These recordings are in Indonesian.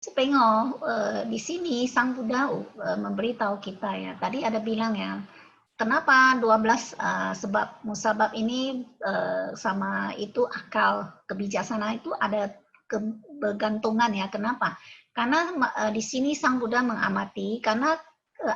Sepengok, di sini Sang Buddha memberitahu kita ya. Tadi ada bilang ya, kenapa 12 sebab musabab ini sama itu akal kebijaksanaan itu ada kebergantungan ya. Kenapa? Karena di sini Sang Buddha mengamati karena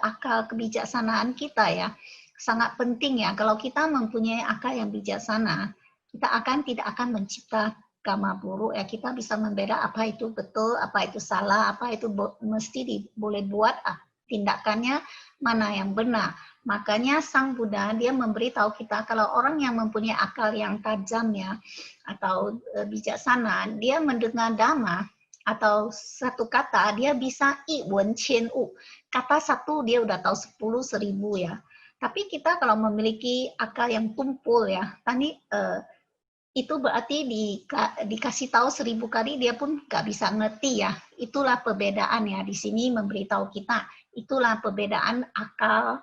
akal kebijaksanaan kita ya sangat penting ya. Kalau kita mempunyai akal yang bijaksana, kita tidak akan mencipta karma buruk ya, kita bisa membeda apa itu betul, apa itu salah, apa itu mesti boleh buat, tindakannya mana yang benar. Makanya Sang Buddha dia memberitahu kita kalau orang yang mempunyai akal yang tajam ya atau bijaksana, dia mendengar dhamma atau satu kata dia bisa i wen qian u, kata satu dia udah tahu 10.000 ya. Tapi kita kalau memiliki akal yang tumpul ya, tadi itu berarti dikasih tahu 1000 kali dia pun nggak bisa ngerti ya. Itulah perbedaan ya, di sini memberitahu kita. Itulah perbedaan akal,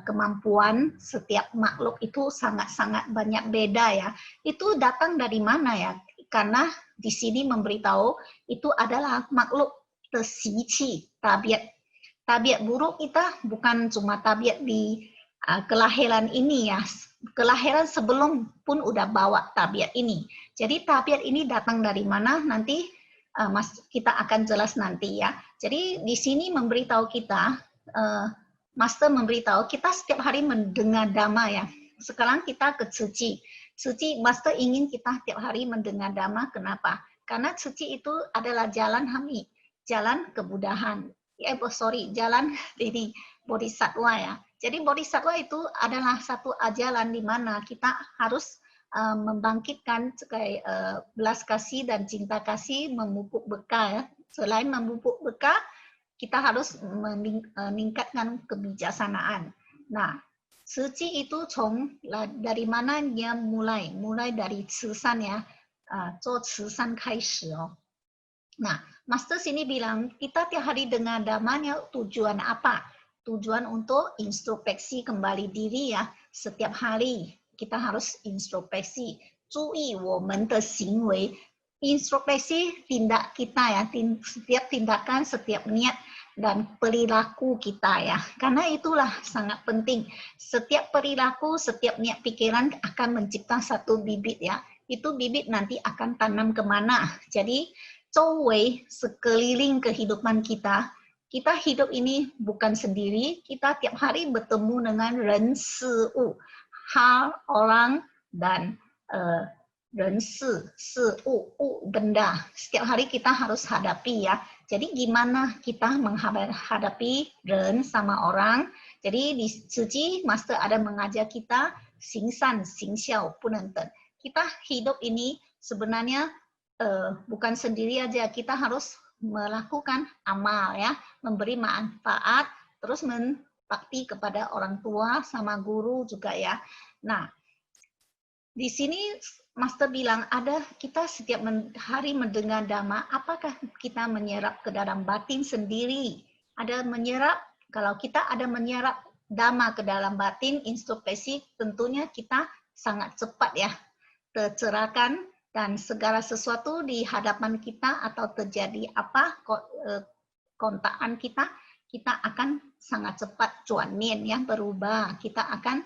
kemampuan setiap makhluk itu sangat-sangat banyak beda ya. Itu datang dari mana ya? Karena di sini memberitahu itu adalah makhluk tersici, tabiat. Tabiat buruk kita bukan cuma tabiat di kelahiran ini ya, kelahiran sebelum pun udah bawa tabiat ini. Jadi tabiat ini datang dari mana nanti kita akan jelas nanti ya. Jadi di sini memberitahu kita, Master memberitahu kita setiap hari mendengar dhamma ya. Sekarang kita ke suci. Suci Master ingin kita setiap hari mendengar dhamma. Kenapa? Karena suci itu adalah jalan Hami, jalan kebudahan. Jalan ini bodhisattva ya. Jadi bodhisattva itu adalah satu ajaran di mana kita harus membangkitkan belas kasih dan cinta kasih, memupuk bekal ya. Selain memupuk bekal, kita harus meningkatkan kebijaksanaan. Nah, suci itu dari mana dia mulai? Mulai dari cesan ya, 做慈善开始哦。Nah, Master sini bilang, kita tiap hari dengar dhamanya tujuan apa? Tujuan untuk introspeksi kembali diri ya. Setiap hari kita harus introspeksi. 注意我们的行为. Introspeksi tindak kita ya, setiap tindakan, setiap niat dan perilaku kita ya. Karena itulah sangat penting. Setiap perilaku, setiap niat pikiran akan mencipta satu bibit ya. Itu bibit nanti akan tanam kemana. Jadi 周围 sekeliling kehidupan kita, kita hidup ini bukan sendiri, kita tiap hari bertemu dengan ren si u, hal, orang, dan ren si u, benda. Setiap hari kita harus hadapi ya. Jadi gimana kita menghadapi ren sama orang. Jadi di suci Master ada mengajar kita xing san, xing xiao, punenten. Kita hidup ini sebenarnya bukan sendiri aja, kita harus melakukan amal ya, memberi manfaat, terus berbakti kepada orang tua sama guru juga ya. Nah, di sini Master bilang ada kita setiap hari mendengar dhamma, apakah kita menyerap ke dalam batin sendiri? Ada menyerap, kalau kita ada menyerap dhamma ke dalam batin, introspeksi, tentunya kita sangat cepat ya tercerahkan. Dan segala sesuatu di hadapan kita atau terjadi apa kontaan kita akan sangat cepat cuanin ya, berubah. Kita akan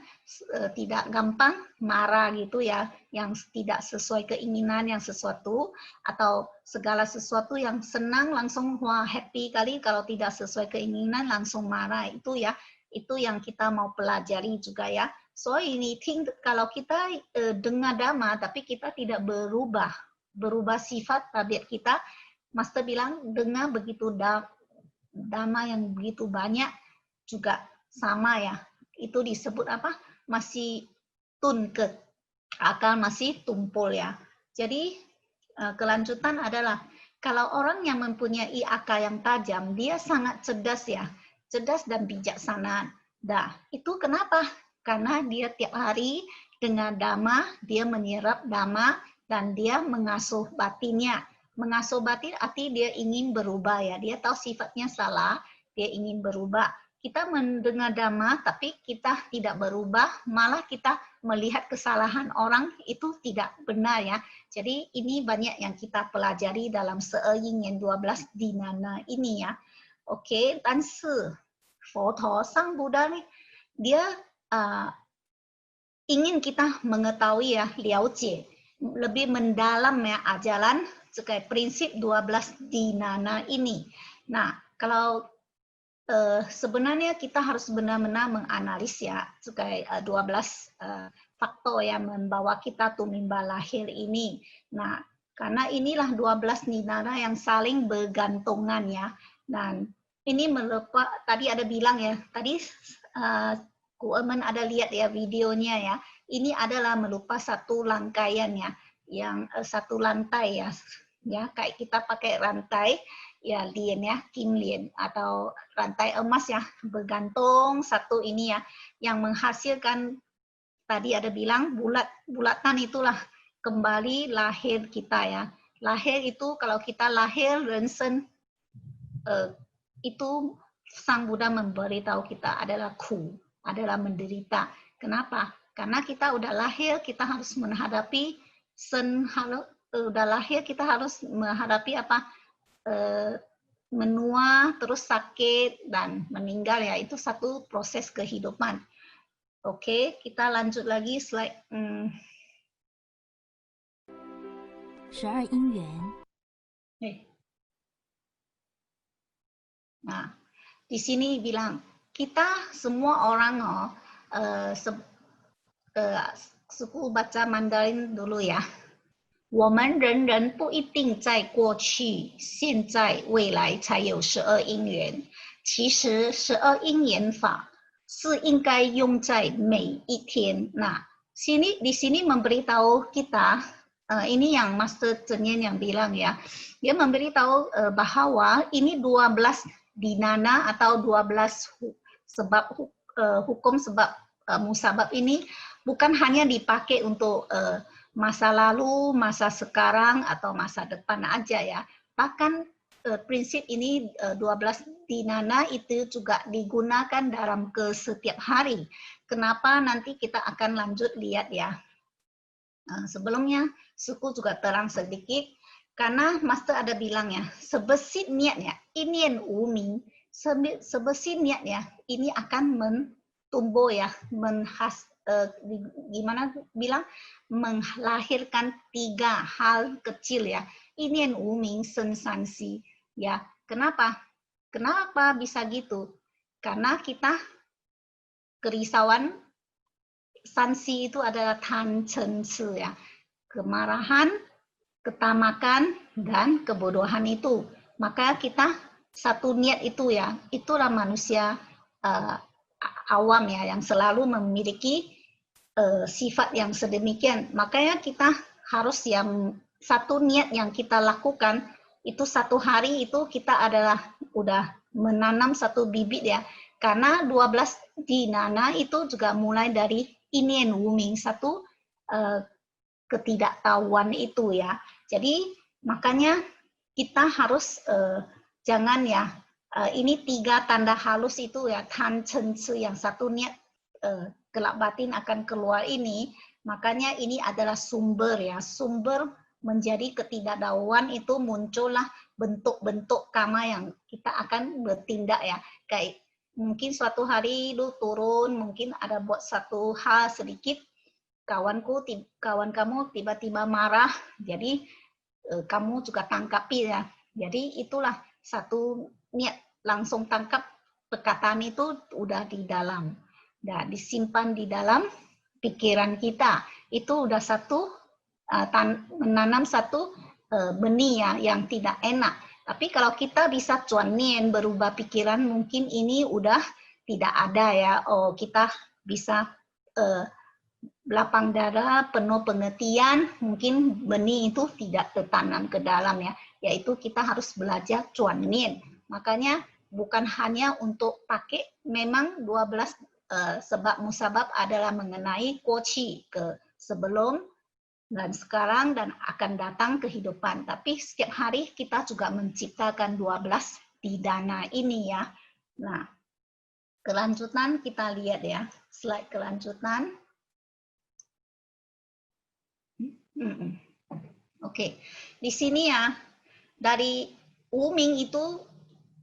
tidak gampang marah gitu ya, yang tidak sesuai keinginan yang sesuatu, atau segala sesuatu yang senang langsung wah happy kali, kalau tidak sesuai keinginan langsung marah itu ya. Itu yang kita mau pelajari juga ya. So ini kalau kita dengar dhamma tapi kita tidak berubah sifat tabiat kita, Master bilang dengar begitu dhamma yang begitu banyak juga sama ya. Itu disebut apa? Masih tunket, akal masih tumpul ya. Jadi kelanjutan adalah kalau orang yang mempunyai akal yang tajam, dia sangat cerdas ya. Cerdas dan bijaksana. Dah, itu kenapa? Karena dia tiap hari dengan dhamma, dia menyerap dhamma, dan dia mengasuh batinnya. Mengasuh batin arti dia ingin berubah ya. Dia tahu sifatnya salah, dia ingin berubah. kita mendengar dhamma tapi kita tidak berubah, malah kita melihat kesalahan orang, itu tidak benar ya. Jadi ini banyak yang kita pelajari dalam Se'er yang 12 Dhinana ini ya. Oke, dan Foto Sang Buddha nih, dia ingin kita mengetahui ya, liaujie, lebih mendalam ya ajaran sebagai prinsip 12 Dhinana ini. Nah, kalau sebenarnya kita harus benar-benar menganalisis ya sebagai 12 faktor yang membawa kita tumimba lahir ini. Nah, karena inilah 12 Dhinana yang saling bergantungan ya. Dan ini melepas, tadi ada bilang ya, tadi Ku Emen ada lihat ya videonya ya. Ini adalah melupas satu rangkaian ya, yang satu lantai ya. Ya, kayak kita pakai rantai ya lien ya, kim lien atau rantai emas ya, bergantung satu ini ya, yang menghasilkan tadi ada bilang bulatan itulah kembali lahir kita ya. Lahir itu kalau kita lahir rensen itu Sang Buddha memberitahu kita adalah ku, adalah menderita. Kenapa? Karena kita udah lahir, kita harus menghadapi udah lahir kita harus menghadapi apa? Menua, terus sakit dan meninggal ya, itu satu proses kehidupan. Oke, kita lanjut lagi slide. 12因缘。 Nah, di sini bilang kita semua orang suku baca Mandarin dulu ya. 我们人人不一定在过去、现在、未来才有12因缘。其实12因缘法是应该用在每一天。Nah, di sini memberitahu kita, ini yang Master Chen Yen yang bilang ya, dia memberitahu bahwa ini 12 Dhinana atau 12 sebab hukum sebab musabab ini bukan hanya dipakai untuk masa lalu, masa sekarang, atau masa depan aja ya. Bahkan prinsip ini 12 Dhinana itu juga digunakan dalam setiap hari. Kenapa nanti kita akan lanjut lihat ya. Sebelumnya suku juga terang sedikit, karena Master ada bilang ya, sebesit niatnya, ini yang uming, sebesit niatnya, ini akan tumbuh ya, gimana bilang, melahirkan 3 hal kecil ya. Ini yang uming sensansi ya. Kenapa? Kenapa bisa gitu? Karena kita kerisauan, sansi itu adalah tan chen ya. Kemarahan, ketamakan, dan kebodohan itu. Maka kita satu niat itu ya, itulah manusia awam ya, yang selalu memiliki sifat yang sedemikian. Makanya kita harus yang satu niat yang kita lakukan itu satu hari itu kita adalah udah menanam satu bibit ya. Karena 12 Dhinana itu juga mulai dari ini yang wuming, satu ketidaktahuan itu ya. Jadi makanya kita harus jangan ya, ini 3 tanda halus itu ya, tan chen yang satu niat gelap batin akan keluar ini, makanya ini adalah sumber ya, sumber menjadi ketidaktahuan itu muncullah bentuk-bentuk karma yang kita akan bertindak ya, kayak mungkin suatu hari lu turun, mungkin ada buat satu hal sedikit, kawan kamu tiba-tiba marah, jadi kamu juga tangkapi ya, jadi itulah satu niat langsung tangkap perkataan itu udah di dalam. Nah, disimpan di dalam pikiran kita. Itu udah satu menanam satu benih ya, yang tidak enak. Tapi kalau kita bisa cuanien berubah pikiran, mungkin ini udah tidak ada ya. Oh, kita bisa lapang dada, penuh pengertian, mungkin benih itu tidak tertanam ke dalam ya. Yaitu kita harus belajar cuanien. Makanya bukan hanya untuk pakai, memang 12 sebab musabab adalah mengenai koci, ke sebelum dan sekarang dan akan datang kehidupan. Tapi setiap hari kita juga menciptakan 12 Dhinana ini ya. Nah, kelanjutan kita lihat ya, slide kelanjutan. Oke, di sini ya, dari Wuming itu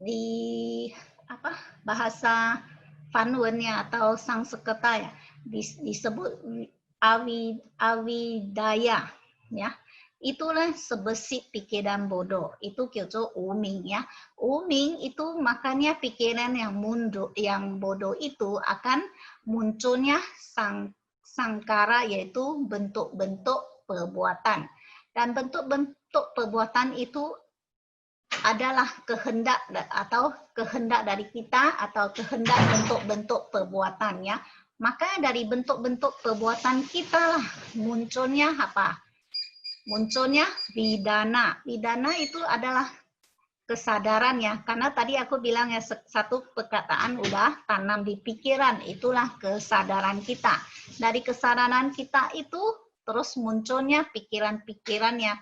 di apa bahasa Fanwennya atau Sanskerta ya disebut avidaya ya. Itulah sebesit pikiran bodoh. Itu kyoto Wuming ya. Wuming itu makanya pikiran yang bodoh itu akan munculnya sangkara, yaitu bentuk-bentuk perbuatan. Dan bentuk-bentuk perbuatan itu adalah kehendak dari kita atau kehendak bentuk-bentuk perbuatan ya. Maka dari bentuk-bentuk perbuatan kita lah munculnya apa? Munculnya vidana. Vidana itu adalah kesadaran ya. Karena tadi aku bilang ya, satu perkataan udah tanam di pikiran, itulah kesadaran kita. Dari kesadaran kita itu terus munculnya pikiran-pikirannya.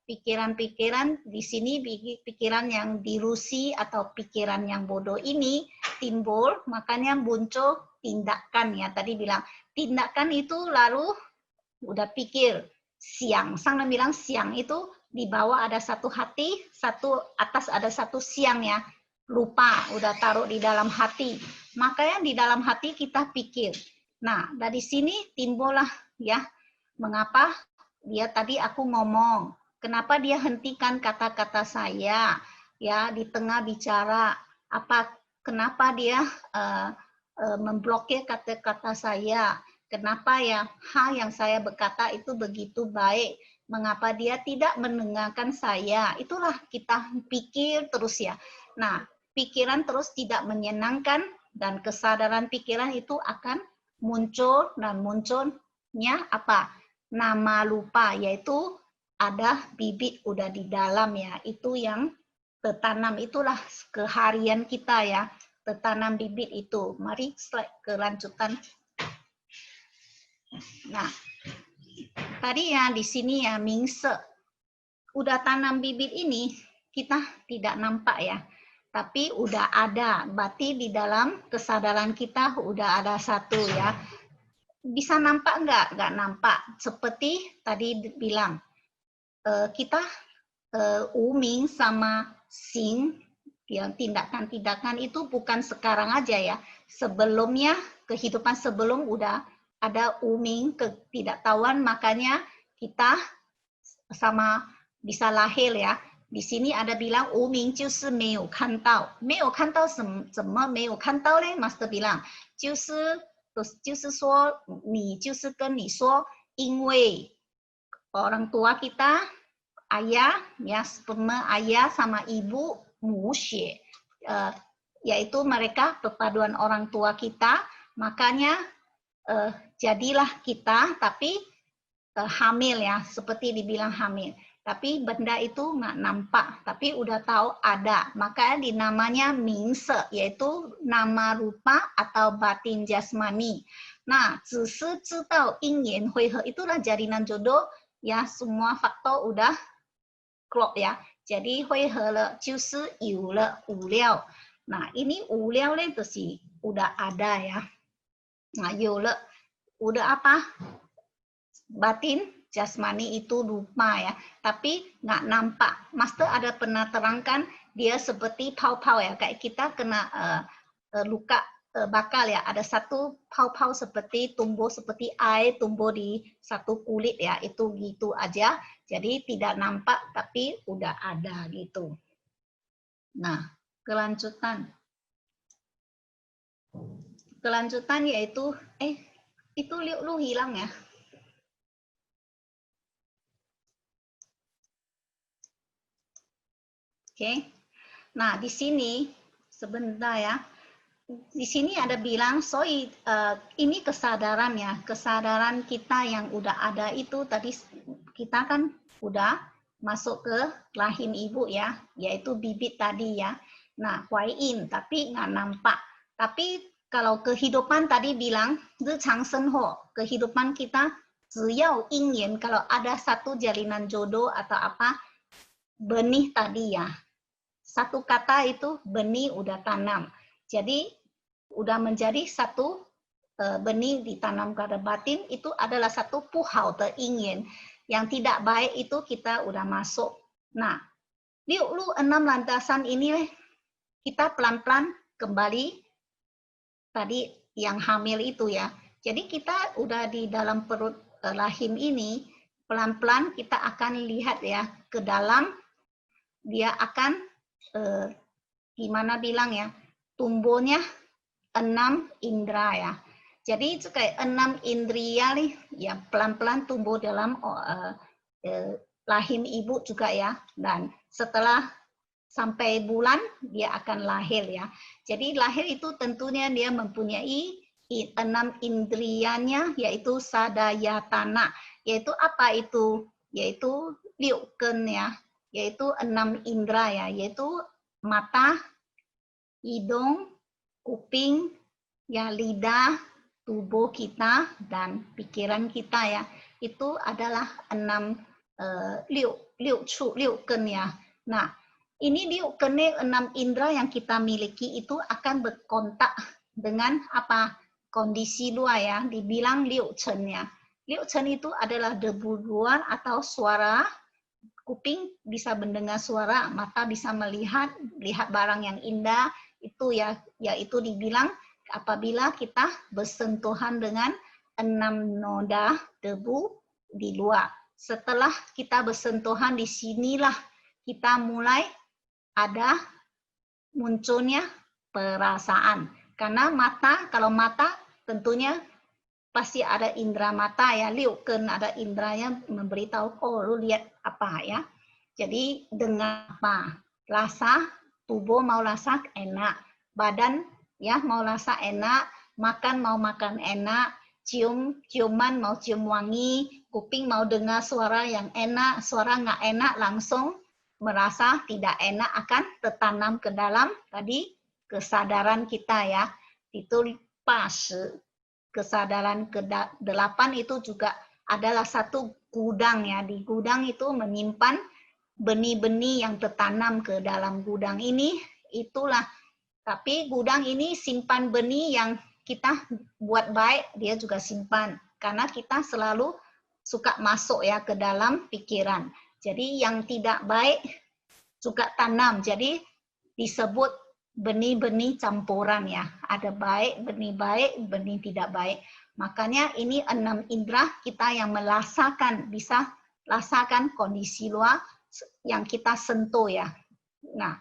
Pikiran-pikiran di sini, pikiran yang dirusi atau pikiran yang bodoh ini timbul, makanya muncul tindakan ya. Tadi bilang tindakan itu lalu udah pikir siang. Sang bilang siang itu di bawah ada satu hati, satu atas ada satu siang ya. Lupa, udah taruh di dalam hati. Makanya di dalam hati kita pikir. Nah, dari sini timbullah ya, mengapa dia tadi aku ngomong. Kenapa dia hentikan kata-kata saya ya di tengah bicara? Kenapa dia memblokir kata-kata saya? Kenapa ya yang saya berkata itu begitu baik? Mengapa dia tidak mendengarkan saya? Itulah kita pikir terus ya. Nah, pikiran terus tidak menyenangkan dan kesadaran pikiran itu akan muncul dan munculnya apa? Nama lupa, yaitu ada bibit udah di dalam ya, itu yang tertanam, itulah keharian kita ya, tertanam bibit itu. Mari slide kelanjutan. Nah, tadi ya di sini ya mingse, udah tanam bibit ini kita tidak nampak ya, tapi udah ada, berarti di dalam kesadaran kita udah ada satu ya. Bisa nampak nggak? Nggak nampak. Seperti tadi bilang, kita Wuming sama Xing, yang tindakan-tindakan itu bukan sekarang aja ya. Sebelumnya, kehidupan sebelum udah ada Wuming, ketidaktahuan, makanya kita sama bisa lahir ya. Di sini ada bilang Wuming 就是没有看到，没有看到怎么没有看到呢？ Master bilang 就是说你就是跟你说，因为orang tua kita, ayah, ya sperma ayah sama ibu musye, yaitu mereka perpaduan orang tua kita, makanya jadilah kita, tapi hamil ya, seperti dibilang hamil. Tapi benda itu nggak nampak, tapi udah tahu ada. Maka dinamanya mingse, yaitu nama rupa atau batin jasmani. Nah, 只是知道因缘会合, itulah jalinan jodoh ya, semua faktor udah klop ya. Jadi 会合了就是有了无料. Nah, ini 无料呢就是udah ada ya. Nah, 有了 udah apa? Batin jasmani itu rupa ya, tapi nggak nampak. Master ada pernah terangkan dia seperti pau-pau ya, kayak kita kena luka bakal ya, ada satu pau-pau seperti tumbuh seperti air tumbuh di satu kulit ya, itu gitu aja. Jadi tidak nampak tapi udah ada gitu. Nah, kelanjutan yaitu itu lu hilang ya. Oke. Nah, di sini sebentar ya. Di sini ada bilang, ini kesadaran ya, kesadaran kita yang udah ada itu tadi kita kan udah masuk ke rahim ibu ya, yaitu bibit tadi ya. Nah, huaiyin, tapi nggak nampak. Tapi kalau kehidupan tadi bilang, kehidupan kita, 只要因缘, kalau ada satu jalinan jodoh atau apa, benih tadi ya. Satu kata itu benih udah tanam. Jadi udah menjadi satu benih ditanam pada batin, itu adalah satu puhao de ingin. Yang tidak baik itu kita udah masuk. Nah, 6 landasan ini kita pelan-pelan kembali tadi yang hamil itu ya. Jadi kita udah di dalam perut rahim ini, pelan-pelan kita akan lihat ya ke dalam, dia akan gimana bilang ya, tumbuhnya 6 indera ya. Jadi itu kayak 6 indria nih, ya pelan-pelan tumbuh dalam rahim ibu juga ya. Dan setelah sampai bulan dia akan lahir ya. Jadi lahir itu tentunya dia mempunyai 6 indrianya, yaitu sadayatana. Yaitu apa itu? Yaitu liuken ya. Yaitu 6 indera ya. Yaitu mata, hidung, kuping, ya lidah, tubuh kita, dan pikiran kita ya. Itu adalah 6 liuken ya. Nah, ini liuken 6 indera yang kita miliki itu akan berkontak dengan apa? Kondisi luar ya, dibilang liuchen ya. Liuchen itu adalah debu luar atau suara. Kuping bisa mendengar suara, mata bisa lihat barang yang indah, itu ya, yaitu dibilang apabila kita bersentuhan dengan 6 noda debu di luar. Setelah kita bersentuhan, di sinilah kita mulai ada munculnya perasaan. Karena mata, kalau mata tentunya pasti ada indera mata ya, liuken ada inderanya memberitahu, oh lu lihat apa ya. Jadi dengan apa? Rasa, tubuh mau rasa enak, badan ya mau rasa enak, makan mau makan enak, ciuman mau cium wangi, kuping mau dengar suara yang enak, suara nggak enak langsung merasa tidak enak akan tertanam ke dalam tadi kesadaran kita ya. Itu pas kesadaran ke-8 itu juga adalah satu gudang ya. Di gudang itu menyimpan benih-benih yang tertanam ke dalam gudang ini. Itulah, tapi gudang ini simpan benih yang kita buat baik, dia juga simpan. Karena kita selalu suka masuk ya ke dalam pikiran. Jadi yang tidak baik juga tanam. Jadi disebut benih-benih campuran ya. Ada baik, benih tidak baik. Makanya ini 6 indera kita yang merasakan, bisa rasakan kondisi luar yang kita sentuh ya. Nah,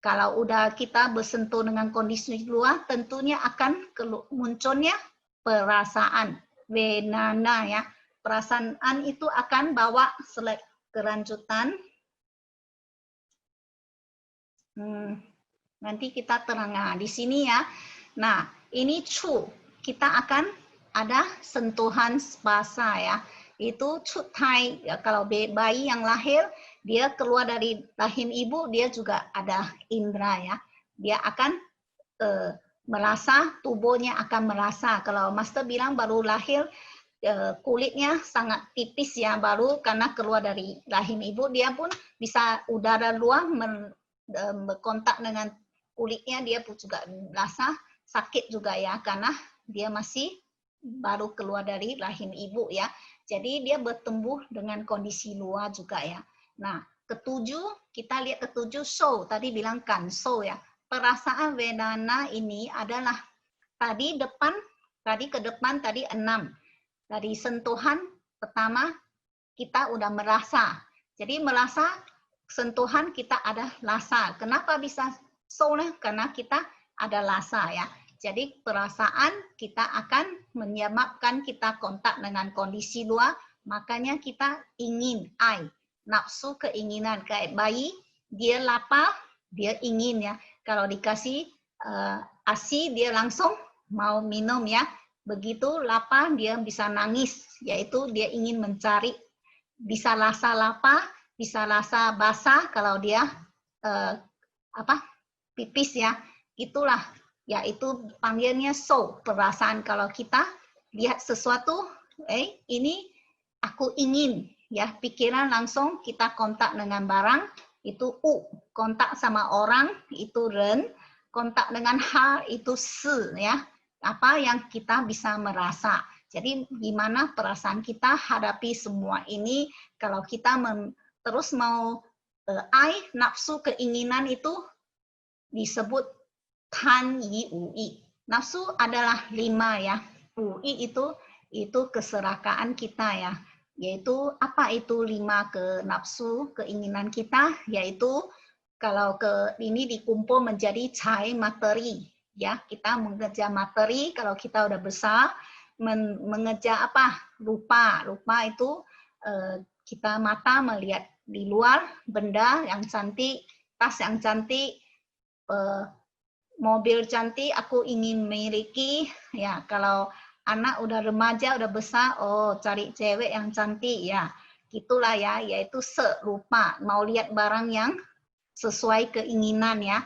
kalau udah kita bersentuh dengan kondisi luar, tentunya akan munculnya perasaan, venana ya. Perasaan itu akan bawa kelanjutan. Nanti kita terang di sini ya. Nah, ini cu, kita akan ada sentuhan basah ya. Itu cutai, ya, kalau bayi yang lahir, dia keluar dari rahim ibu, dia juga ada indera ya. Dia akan merasa, tubuhnya akan merasa. Kalau Master bilang baru lahir, kulitnya sangat tipis ya, baru karena keluar dari rahim ibu, dia pun bisa udara luar berkontak dengan kulitnya, dia pun juga merasa sakit juga ya, karena dia masih baru keluar dari rahim ibu ya. Jadi dia bertumbuh dengan kondisi luar juga ya. Nah, ketujuh, kita lihat ketujuh, so, tadi bilang kan, so ya. Perasaan vedana ini adalah tadi ke depan tadi 6. Dari sentuhan pertama kita udah merasa. Jadi merasa sentuhan kita ada rasa. Kenapa bisa so? Karena kita ada rasa ya. Jadi perasaan kita akan menyebabkan kita kontak dengan kondisi luar, makanya kita ingin, nafsu keinginan. Kayak bayi, dia lapar, dia ingin ya. Kalau dikasih ASI, dia langsung mau minum ya. Begitu lapar, dia bisa nangis, yaitu dia ingin mencari. Bisa rasa lapar, bisa rasa basah kalau dia pipis ya. Itulah, yaitu panggilnya so, perasaan. Kalau kita lihat sesuatu, ini aku ingin ya, pikiran langsung kita kontak dengan barang, itu kontak sama orang, itu ren, kontak dengan ha itu se ya. Apa yang kita bisa merasa. Jadi gimana perasaan kita hadapi semua ini kalau kita terus mau nafsu keinginan itu disebut tan yi wu yi. Nafsu adalah 5 ya. Wu yi itu keserakaan kita ya. Yaitu apa itu 5 ke nafsu keinginan kita, yaitu kalau ini dikumpul menjadi cai materi ya, kita mengejar materi. Kalau kita udah besar mengejar apa, rupa itu kita mata melihat di luar benda yang cantik, tas yang cantik, mobil cantik aku ingin miliki ya. Kalau anak udah remaja udah besar, oh cari cewek yang cantik ya, gitulah ya, yaitu serupa, mau lihat barang yang sesuai keinginan ya.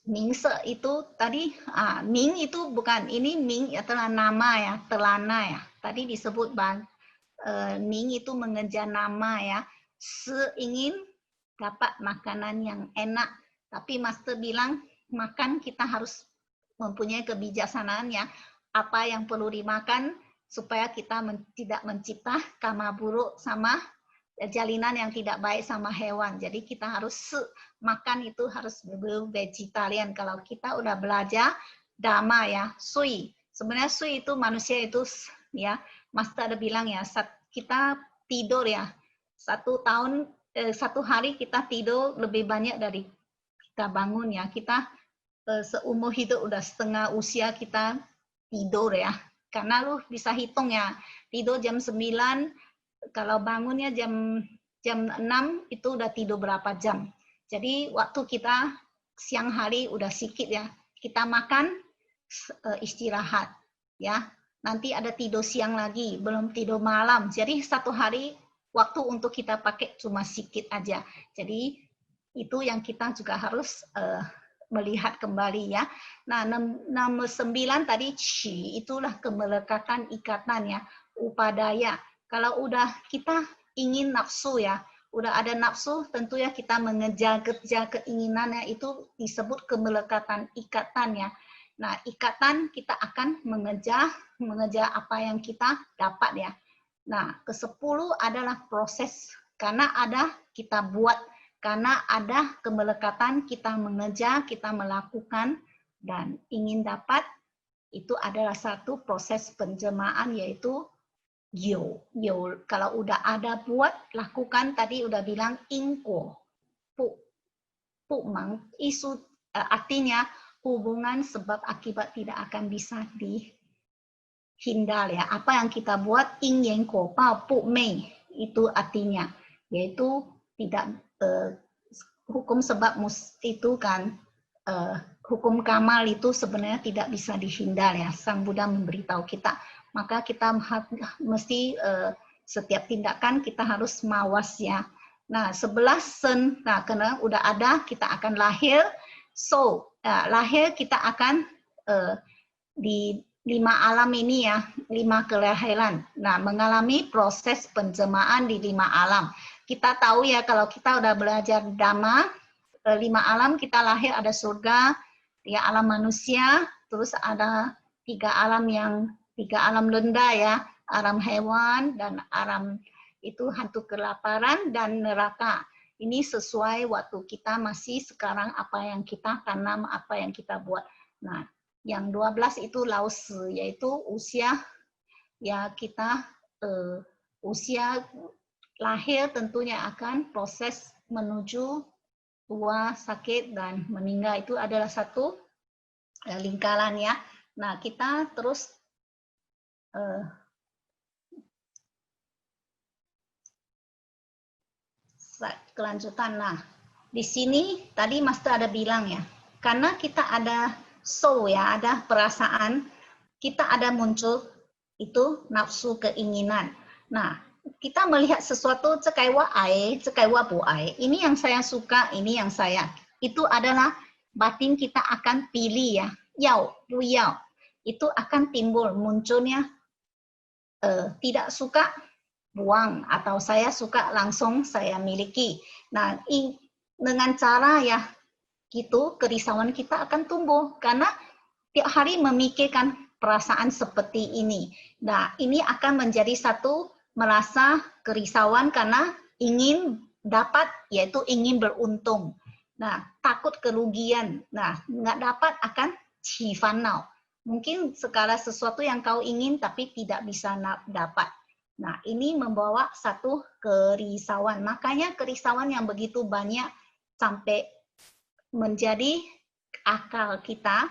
Ming se itu tadi, Ming itu bukan, ini Ming adalah nama ya, telana ya. Tadi disebut Ming itu mengejar nama ya. Se ingin dapat makanan yang enak. Tapi Master bilang makan kita harus mempunyai kebijaksanaan ya. Apa yang perlu dimakan supaya kita tidak mencipta karma buruk sama jalinan yang tidak baik sama hewan. Jadi kita harus makan itu harus vegetarian. Kalau kita udah belajar dhamma ya, sui. Sebenarnya sui itu manusia itu ya, Master ada bilang ya, kita tidur ya, satu hari kita tidur lebih banyak dari kita bangun ya. Kita seumur hidup udah setengah usia kita tidur ya. Karena lu bisa hitung ya, tidur jam 9, kalau bangunnya jam 6 itu udah tidur berapa jam. Jadi waktu kita siang hari udah sedikit ya. Kita makan, istirahat ya. Nanti ada tidur siang lagi, belum tidur malam. Jadi satu hari waktu untuk kita pakai cuma sedikit aja. Jadi itu yang kita juga harus melihat kembali ya. Nah, nomor 9 tadi chi, itulah kemelekatan ikatan ya, upadaya. Kalau udah kita ingin nafsu ya, udah ada nafsu, tentu ya kita mengejar keinginannya, itu disebut kemelekatan ikatan ya. Nah, ikatan kita akan mengejar apa yang kita dapat ya. Nah, ke-10 adalah proses, karena ada kita buat, karena ada kemelekatan kita mengejar, kita melakukan dan ingin dapat, itu adalah satu proses penjelmaan yaitu yo. Kalau udah ada buat, lakukan, tadi udah bilang ingko. Pu mang, isu artinya hubungan sebab akibat tidak akan bisa dihindar ya. Apa yang kita buat, ing yang ko pa pu mei, itu artinya, yaitu tidak hukum sebab itu kan, hukum kamal itu sebenarnya tidak bisa dihindar ya. Sang Buddha memberitahu kita. Maka kita mesti setiap tindakan kita harus mawas ya. Nah, 11 sen, nah karena udah ada, kita akan lahir. So, lahir kita akan di 5 alam ini ya, 5 kelahiran. Nah, mengalami proses penjelmaan di 5 alam. Kita tahu ya, kalau kita udah belajar Dhamma, 5 alam kita lahir, ada surga, 3 alam manusia, terus ada 3 alam rendah ya, alam hewan dan alam itu hantu kelaparan dan neraka. Ini sesuai waktu kita masih sekarang, apa yang kita tanam, apa yang kita buat. Nah, yang 12 itu Lao-se, yaitu usia ya kita, usia lahir tentunya akan proses menuju tua, sakit, dan meninggal. Itu adalah satu lingkaran ya. Nah, kita terus kelanjutan. Nah, di sini tadi Master ada bilang ya, karena kita ada soul ya, ada perasaan, kita ada muncul itu nafsu keinginan. Nah, kita melihat sesuatu cekaiwa ai, cekaiwa bu ai. Ini yang saya suka, ini yang saya. Itu adalah batin kita akan pilih ya, yao, bu yao. Itu akan timbul munculnya tidak suka, buang, atau saya suka langsung saya miliki. Nah, dengan cara ya gitu kerisauan kita akan tumbuh karena tiap hari memikirkan perasaan seperti ini. Nah, ini akan menjadi satu merasa kerisauan karena ingin dapat, yaitu ingin beruntung. Nah, takut kerugian. Nah, nggak dapat akan cifanau. Mungkin segala sesuatu yang kau ingin tapi tidak bisa dapat. Nah, ini membawa satu kerisauan. Makanya kerisauan yang begitu banyak sampai menjadi akal kita,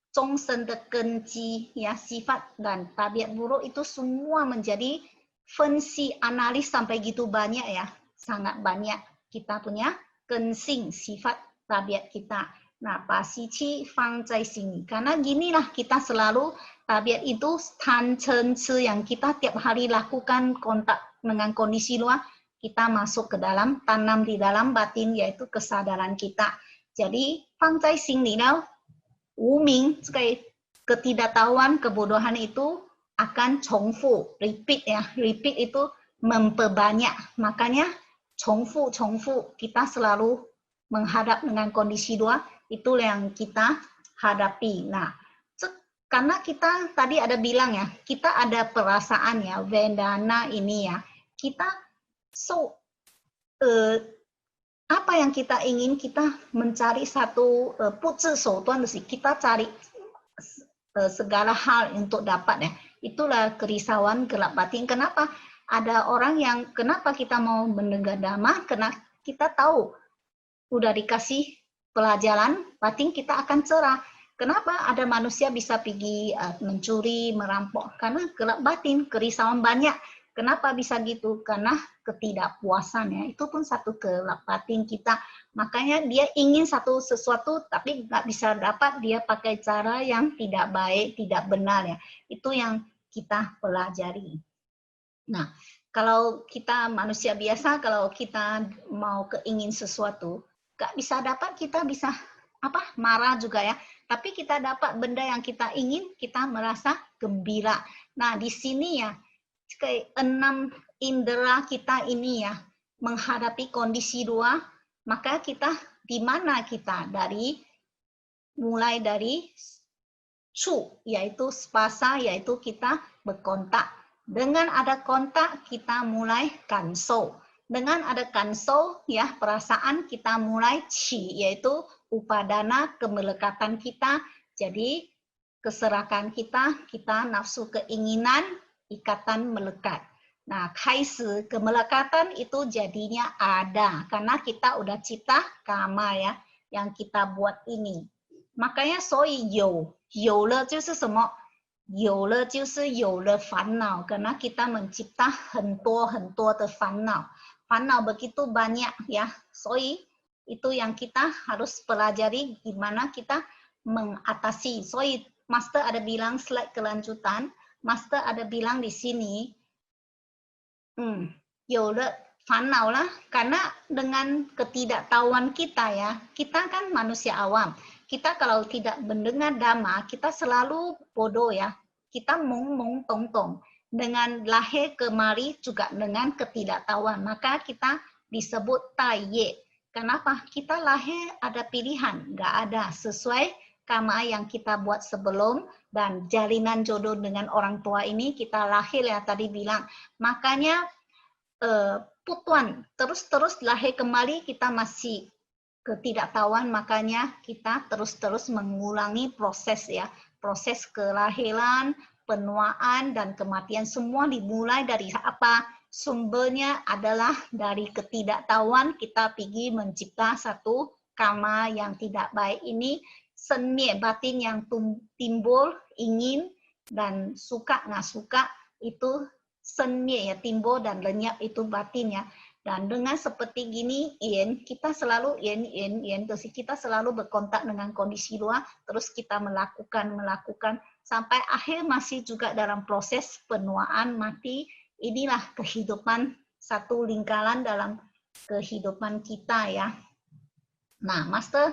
zongsen de genji, ya, sifat dan tabiat buruk itu semua menjadi fungsi analis sampai gitu banyak ya, sangat banyak kita punya gensing, sifat tabiat kita. Nah, pasici fang zai sini. Karena ginilah kita selalu tabiat itu tan chen ci yang kita tiap hari lakukan kontak dengan kondisi luar, kita masuk ke dalam, tanam di dalam batin yaitu kesadaran kita. Jadi fang zai sini now wuming, ketidaktahuan, kebodohan itu akan chongfu, repeat ya. Repeat itu memperbanyak. Makanya chongfu, kita selalu menghadap dengan kondisi dua, itu yang kita hadapi. Nah, karena kita tadi ada bilang ya, kita ada perasaan ya, Vedana ini ya. Kita apa yang kita ingin, kita mencari satu puzi soutuan sih, kita cari segala hal untuk dapat ya. Itulah kerisauan gelap batin. Kenapa ada orang yang kenapa kita mau mendengar dhamma? Karena kita tahu udah dikasih pelajaran batin kita akan cerah. Kenapa ada manusia bisa pergi mencuri, merampok? Karena gelap batin, kerisauan banyak. Kenapa bisa gitu? Karena ketidakpuasan ya. Itu pun satu gelap batin kita. Makanya dia ingin sesuatu tapi nggak bisa dapat, dia pakai cara yang tidak baik, tidak benar ya. Itu yang kita pelajari. Nah, kalau kita manusia biasa, kalau kita mau keingin sesuatu, nggak bisa dapat, kita bisa marah juga ya. Tapi kita dapat benda yang kita ingin, kita merasa gembira. Nah, di sini ya, kayak 6 indera kita ini ya, menghadapi kondisi dua, maka kita di mana kita mulai dari cu, yaitu spasa, yaitu kita berkontak. Dengan ada kontak kita mulai kanso. Dengan ada kanso ya, perasaan kita mulai ci, yaitu upadana, kemelekatan kita. Jadi keserakan kita nafsu keinginan, ikatan melekat. Nah, kaisi kemelekatan itu jadinya ada karena kita udah cipta kama ya, yang kita buat ini. Makanya 所以有了就是什么？有了就是有了烦恼，karena kita mencipta 很多的烦恼。烦恼 begitu banyak ya. 所以 itu yang kita harus pelajari gimana kita mengatasi. 所以 Master ada bilang slide kelanjutan, Master ada bilang di sini, fanau lah, karena dengan ketidaktahuan kita ya, kita kan manusia awam. Kita kalau tidak mendengar dhamma, kita selalu bodoh ya. Kita mung tong. Dengan lahir kemari juga dengan ketidaktahuan. Maka kita disebut taye. Kenapa? Kita lahir ada pilihan, nggak ada sesuai karma yang kita buat sebelum dan jalinan jodoh dengan orang tua ini kita lahir ya tadi bilang. Makanya putuan terus lahir kembali kita masih ketidaktahuan, makanya kita terus mengulangi proses ya, proses kelahiran, penuaan dan kematian semua dimulai dari apa? Sumbernya adalah dari ketidaktahuan kita pergi mencipta satu karma yang tidak baik ini, seni batin yang timbul ingin dan suka nggak suka itu seni ya timbul dan lenyap itu batin ya. Dan dengan seperti gini, kita selalu terus kita selalu berkontak dengan kondisi luar, terus kita melakukan sampai akhir masih juga dalam proses penuaan mati. Inilah kehidupan satu lingkaran dalam kehidupan kita ya. Nah, Master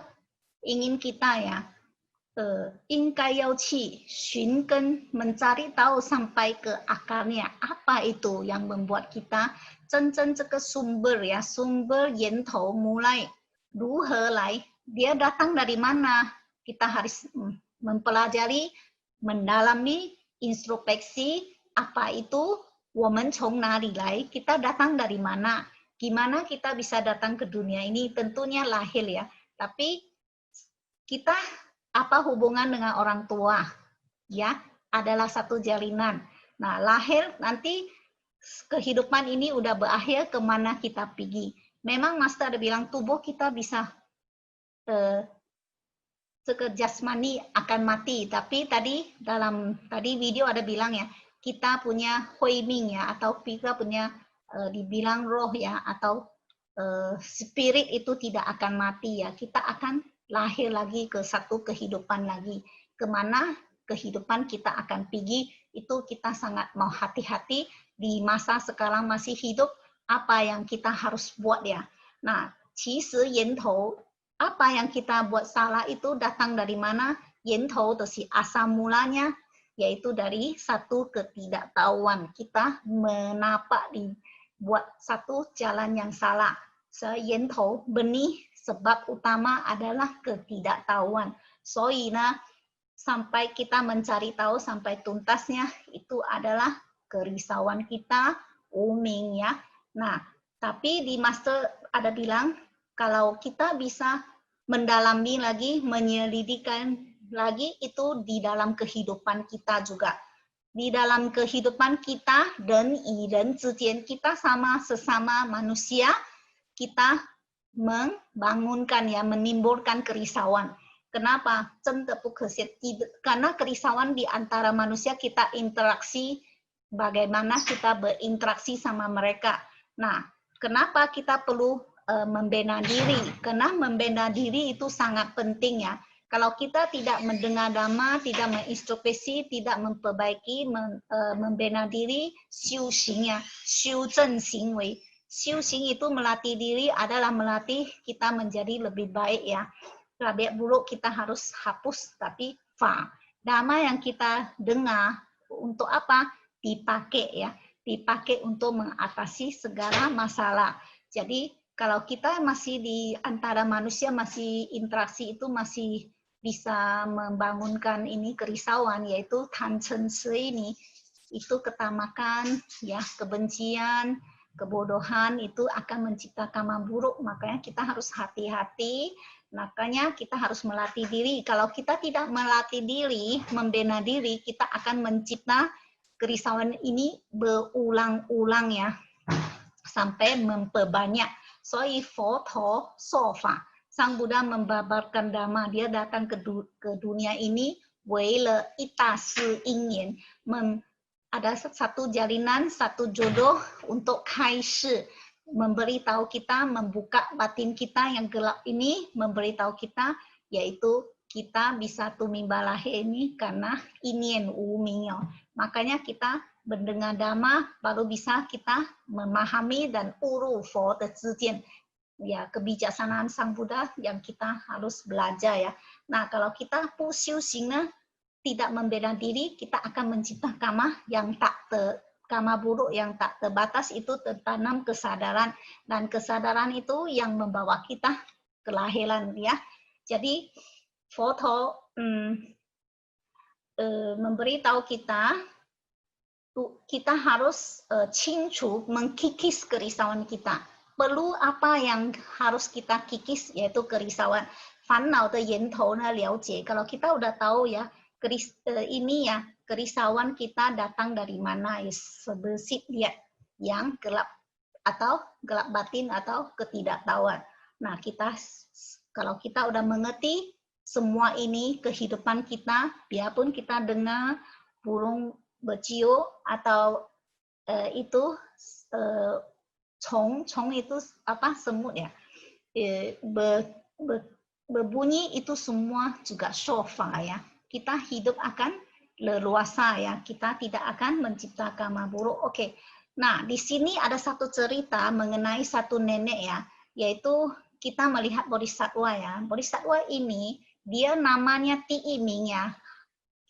ingin kita ya, 应该要去寻根 mencari tahu sampai ke akarnya apa itu yang membuat kita 真正这个 sumber ya, sumber 源头 mulai 如何来 dia datang dari mana? Kita harus mempelajari, mendalami, introspeksi apa itu 我们从哪里来? Kita datang dari mana? Gimana kita bisa datang ke dunia ini? Tentunya lahir ya. Tapi kita apa hubungan dengan orang tua? Ya, adalah satu jalinan. Nah, lahir nanti kehidupan ini udah berakhir, kemana kita pergi. Memang Master ada bilang tubuh kita bisa sekedar jasmani akan mati, tapi tadi video ada bilang ya, kita punya huiming ya, atau kita punya dibilang roh ya, atau spirit itu tidak akan mati ya, kita akan lahir lagi ke satu kehidupan lagi. Kemana kehidupan kita akan pergi, itu kita sangat mau hati-hati di masa sekarang masih hidup, apa yang kita harus buat ya. Nah, 其实源头 apa yang kita buat salah itu datang dari mana? 源头 dari asal mulanya, yaitu dari satu ketidaktahuan. Kita menapak di buat satu jalan yang salah. 源头 benih sebab utama adalah ketidaktahuan. 所以呢, sampai kita mencari tahu sampai tuntasnya itu adalah kerisauan kita, uming ya. Nah, tapi di Master ada bilang kalau kita bisa mendalami lagi, menyelidikkan lagi itu di dalam kehidupan kita juga. Di dalam kehidupan kita dan iren zijian, kita sama sesama manusia, kita membangunkan ya, menimbulkan kerisauan. Kenapa? Karena kerisauan di antara manusia, kita interaksi, bagaimana kita berinteraksi sama mereka. Nah, kenapa kita perlu membina diri? Karena membina diri itu sangat penting ya. Kalau kita tidak mendengar dhamma, tidak mengintrospeksi, tidak memperbaiki, membina diri, 修行ya, 修正行为. 修行 itu melatih diri adalah melatih kita menjadi lebih baik ya. Tabiat buruk kita harus hapus, tapi fa. Dhamma yang kita dengar untuk apa? Dipakai ya. Dipakai untuk mengatasi segala masalah. Jadi kalau kita masih di antara manusia, masih interaksi itu masih bisa membangunkan ini kerisauan, yaitu tanchen ini, itu ketamakan, ya kebencian, kebodohan itu akan menciptakan karma buruk. Makanya kita harus hati-hati, makanya kita harus melatih diri. Kalau kita tidak melatih diri, membina diri, kita akan mencipta kerisauan ini berulang-ulang ya, sampai memperbanyak. 所以佛陀说法, Sang Buddha membabarkan dhamma, dia datang ke dunia ini 为了一大事因缘, ada satu jalinan, satu jodoh untuk 开示, memberitahu kita, membuka batin kita yang gelap ini, memberitahu kita, yaitu kita bisa tumimba lahir ini karena inian umingyo. Makanya kita mendengar dhamma baru bisa kita memahami dan uru fo de zijian. Ya, kebijaksanaan Sang Buddha yang kita harus belajar ya. Nah, kalau kita pusiu singna tidak membela diri, kita akan mencipta karma yang karma buruk yang tak terbatas, itu tertanam kesadaran, dan kesadaran itu yang membawa kita kelahiran ya. Jadi foto memberitahu kita harus cincu mengkikis kerisauan kita. Perlu apa yang harus kita kikis, yaitu kerisauan. Fannao de yentou ne liaojie. Kalau kita udah tahu ya, ini ya, kerisauan kita datang dari mana, ya sebesit lihat yang gelap, atau gelap batin, atau ketidaktahuan. Nah, kalau kita udah mengerti semua ini kehidupan kita, biarpun kita dengar burung berciu atau itu cong itu apa, semut ya, berbunyi, itu semua juga shofar ya. Kita hidup akan leluasa ya, kita tidak akan menciptakan karma buruk. Oke. Nah, di sini ada satu cerita mengenai satu nenek ya, yaitu kita melihat bodhisattva ya. Bodhisattva ini dia namanya Ti Iming ya.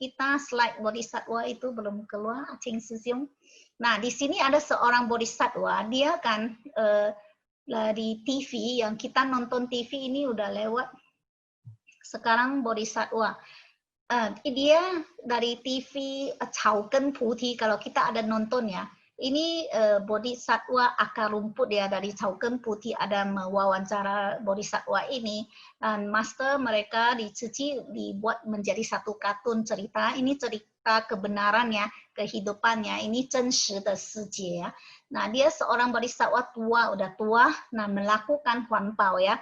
Kita slide bodhisattva itu belum keluar, Acing Susyung. Nah, di sini ada seorang bodhisattva, dia kan dari TV, yang kita nonton TV ini udah lewat sekarang bodhisatwa. Dia dari TV Chauken Puti, kalau kita ada nonton ya, ini bodhisatwa akar rumput ya, dari Chauken Puti ada mewawancara bodhisatwa ini, dan master mereka di Cici dibuat menjadi satu kartun cerita. Ini cerita kebenaran ya, kehidupannya, ini 真实的世界 ya. Nah, dia seorang bodhisatwa tua, udah tua, nah melakukan huanpao ya,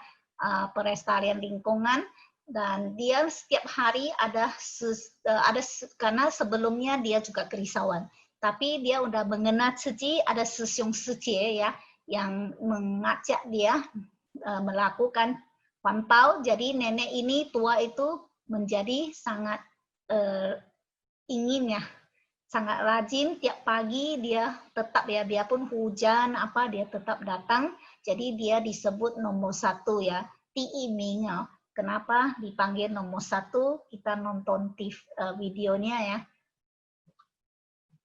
pelestarian lingkungan. Dan dia setiap hari ada karena sebelumnya dia juga kerisauan, tapi dia udah mengenal Ciji, ada Sisyong Sicie ya yang mengajak dia melakukan huanpao. Jadi nenek ini tua itu menjadi sangat ingin ya, sangat rajin. Tiap pagi dia tetap ya, biarpun hujan apa dia tetap datang. Jadi dia disebut nomor 1 ya, Ti Ming. Kenapa dipanggil nomor 1? Kita nonton videonya ya.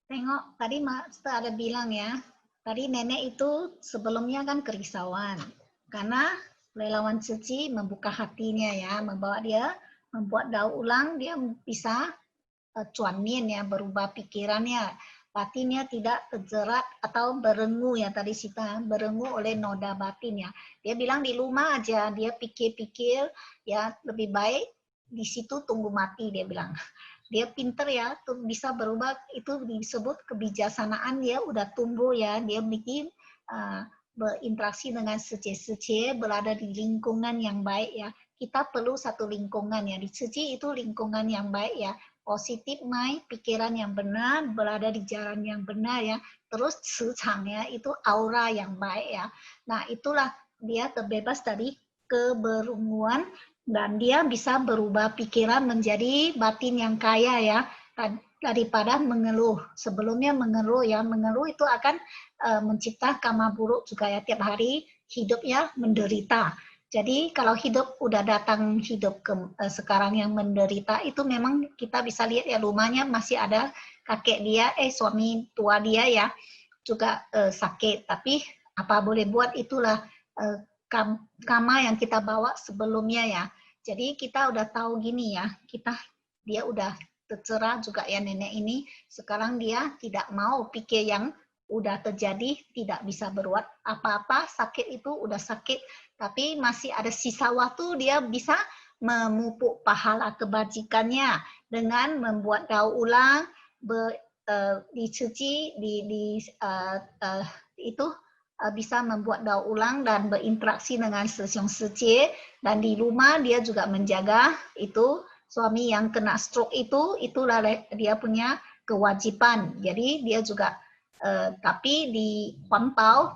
Tengok, tadi Master ada bilang ya, tadi nenek itu sebelumnya kan kerisauan. Karena relawan Cici membuka hatinya ya, membawa dia, membuat daur ulang, dia bisa cuanin ya, berubah pikirannya. Batinnya tidak terjerat atau berengu ya, tadi Sita, berengu oleh noda batin ya. Dia bilang di rumah aja, dia pikir-pikir ya, lebih baik di situ tunggu mati, dia bilang. Dia pinter ya, tuh bisa berubah, itu disebut kebijaksanaan, dia udah tumbuh ya, dia bikin berinteraksi dengan sece-sece, berada di lingkungan yang baik ya. Kita perlu satu lingkungan ya, di Cici itu lingkungan yang baik ya, positif mind, pikiran yang benar, berada di jalan yang benar ya. Terus secangnya itu aura yang baik ya. Nah, itulah dia terbebas dari keberunguan dan dia bisa berubah pikiran menjadi batin yang kaya ya, daripada mengeluh. Sebelumnya mengeluh ya, mengeluh itu akan mencipta karma buruk juga ya, tiap hari hidupnya menderita. Jadi kalau hidup udah datang hidup sekarang yang menderita, itu memang kita bisa lihat ya, rumahnya masih ada kakek dia, suami tua dia ya, juga sakit. Tapi apa boleh buat, itulah karma yang kita bawa sebelumnya ya. Jadi kita udah tahu gini ya, dia udah tercerah juga ya nenek ini. Sekarang dia tidak mau pikir yang udah terjadi, tidak bisa berbuat apa-apa, sakit itu udah sakit, tapi masih ada sisa waktu, dia bisa memupuk pahala kebajikannya dengan membuat daur ulang, dicuci, itu bisa membuat daur ulang dan berinteraksi dengan Sisyong Sicie. Dan di rumah dia juga menjaga itu suami yang kena stroke itulah dia punya kewajiban. Jadi dia juga tapi di huanpao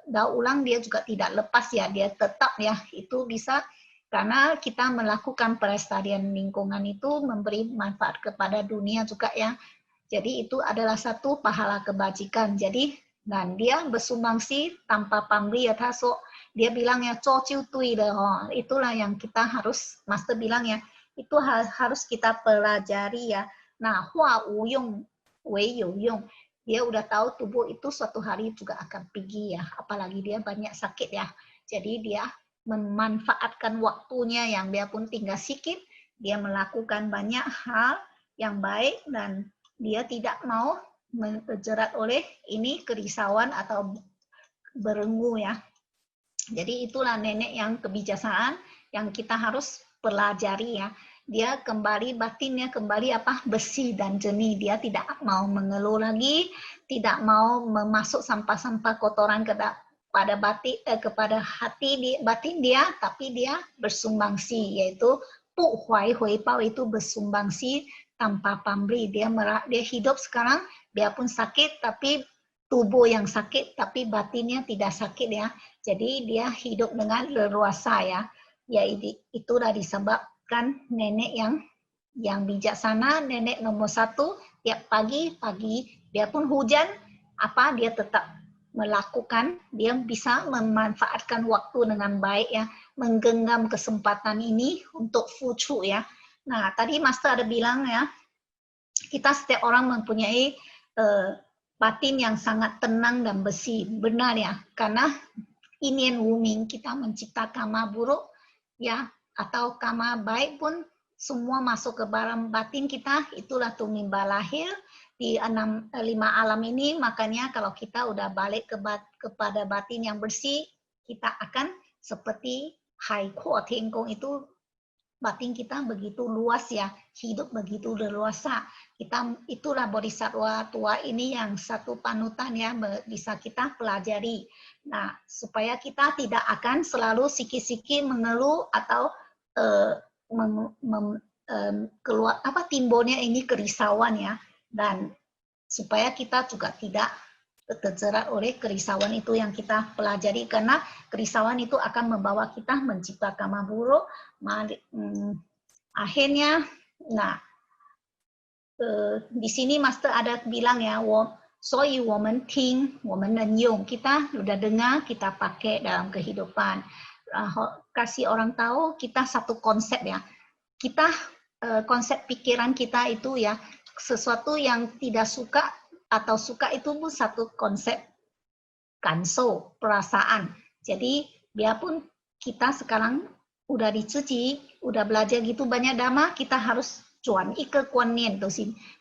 daur ulang dia juga tidak lepas ya, dia tetap ya, itu bisa karena kita melakukan pelestarian lingkungan itu memberi manfaat kepada dunia juga ya. Jadi itu adalah satu pahala kebajikan. Jadi dan dia bersumbangsi tanpa pamrih ya, tasuk. Dia bilang ya, itulah yang kita harus, Master bilang ya, itu harus kita pelajari ya. Nah, hua wu yong, wei you yong. Dia udah tahu tubuh itu suatu hari juga akan pergi ya, apalagi dia banyak sakit ya. Jadi dia memanfaatkan waktunya yang dia pun tinggal sedikit, dia melakukan banyak hal yang baik dan dia tidak mau terjerat oleh ini kerisauan atau berengu ya. Jadi itulah nenek yang kebijaksanaan yang kita harus pelajari ya. Dia kembali batinnya kembali bersih dan jernih. Dia tidak mau mengeluh lagi, tidak mau memasuk sampah-sampah kotoran kepada batin dia, tapi dia bersumbangsi, yaitu pu huai hui pao, itu bersumbangsi tanpa pamrih. Dia hidup sekarang biarpun sakit, tapi tubuh yang sakit, tapi batinnya tidak sakit ya. Jadi dia hidup dengan leluasa ya. Ya itulah disebabkan nenek yang bijaksana, nenek nomor 1, tiap pagi biarpun hujan dia tetap melakukan, dia bisa memanfaatkan waktu dengan baik ya, menggenggam kesempatan ini untuk fucu ya. Nah, tadi Master ada bilang ya, kita setiap orang mempunyai batin yang sangat tenang dan bersih. Benar ya, karena inian wuming kita mencipta karma buruk ya, atau karma baik pun semua masuk ke dalam batin kita, itulah tumimba lahir di 5 alam ini. Makanya kalau kita udah balik kepada batin yang bersih, kita akan seperti Hai Kuo Tiengkong itu, batin kita begitu luas ya, hidup begitu leluasa. Itulah bodhisattva tua ini yang satu panutan ya, bisa kita pelajari. Nah, supaya kita tidak akan selalu sikit-sikit mengeluh atau keluar timbulnya ini kerisauan ya, dan supaya kita juga tidak terjerat oleh kerisauan itu yang kita pelajari, karena kerisauan itu akan membawa kita mencipta karma buruk. Akhirnya, nah di sini Master ada bilang ya, 所以我们听我们能用, kita udah dengar, kita pakai dalam kehidupan. Kasih orang tahu kita satu konsep ya, kita konsep pikiran kita itu ya, sesuatu yang tidak suka atau suka itu pun satu konsep kanso, perasaan. Jadi biarpun kita sekarang udah dicuci, udah belajar gitu banyak dhamma, kita harus cuan ike kuan nien,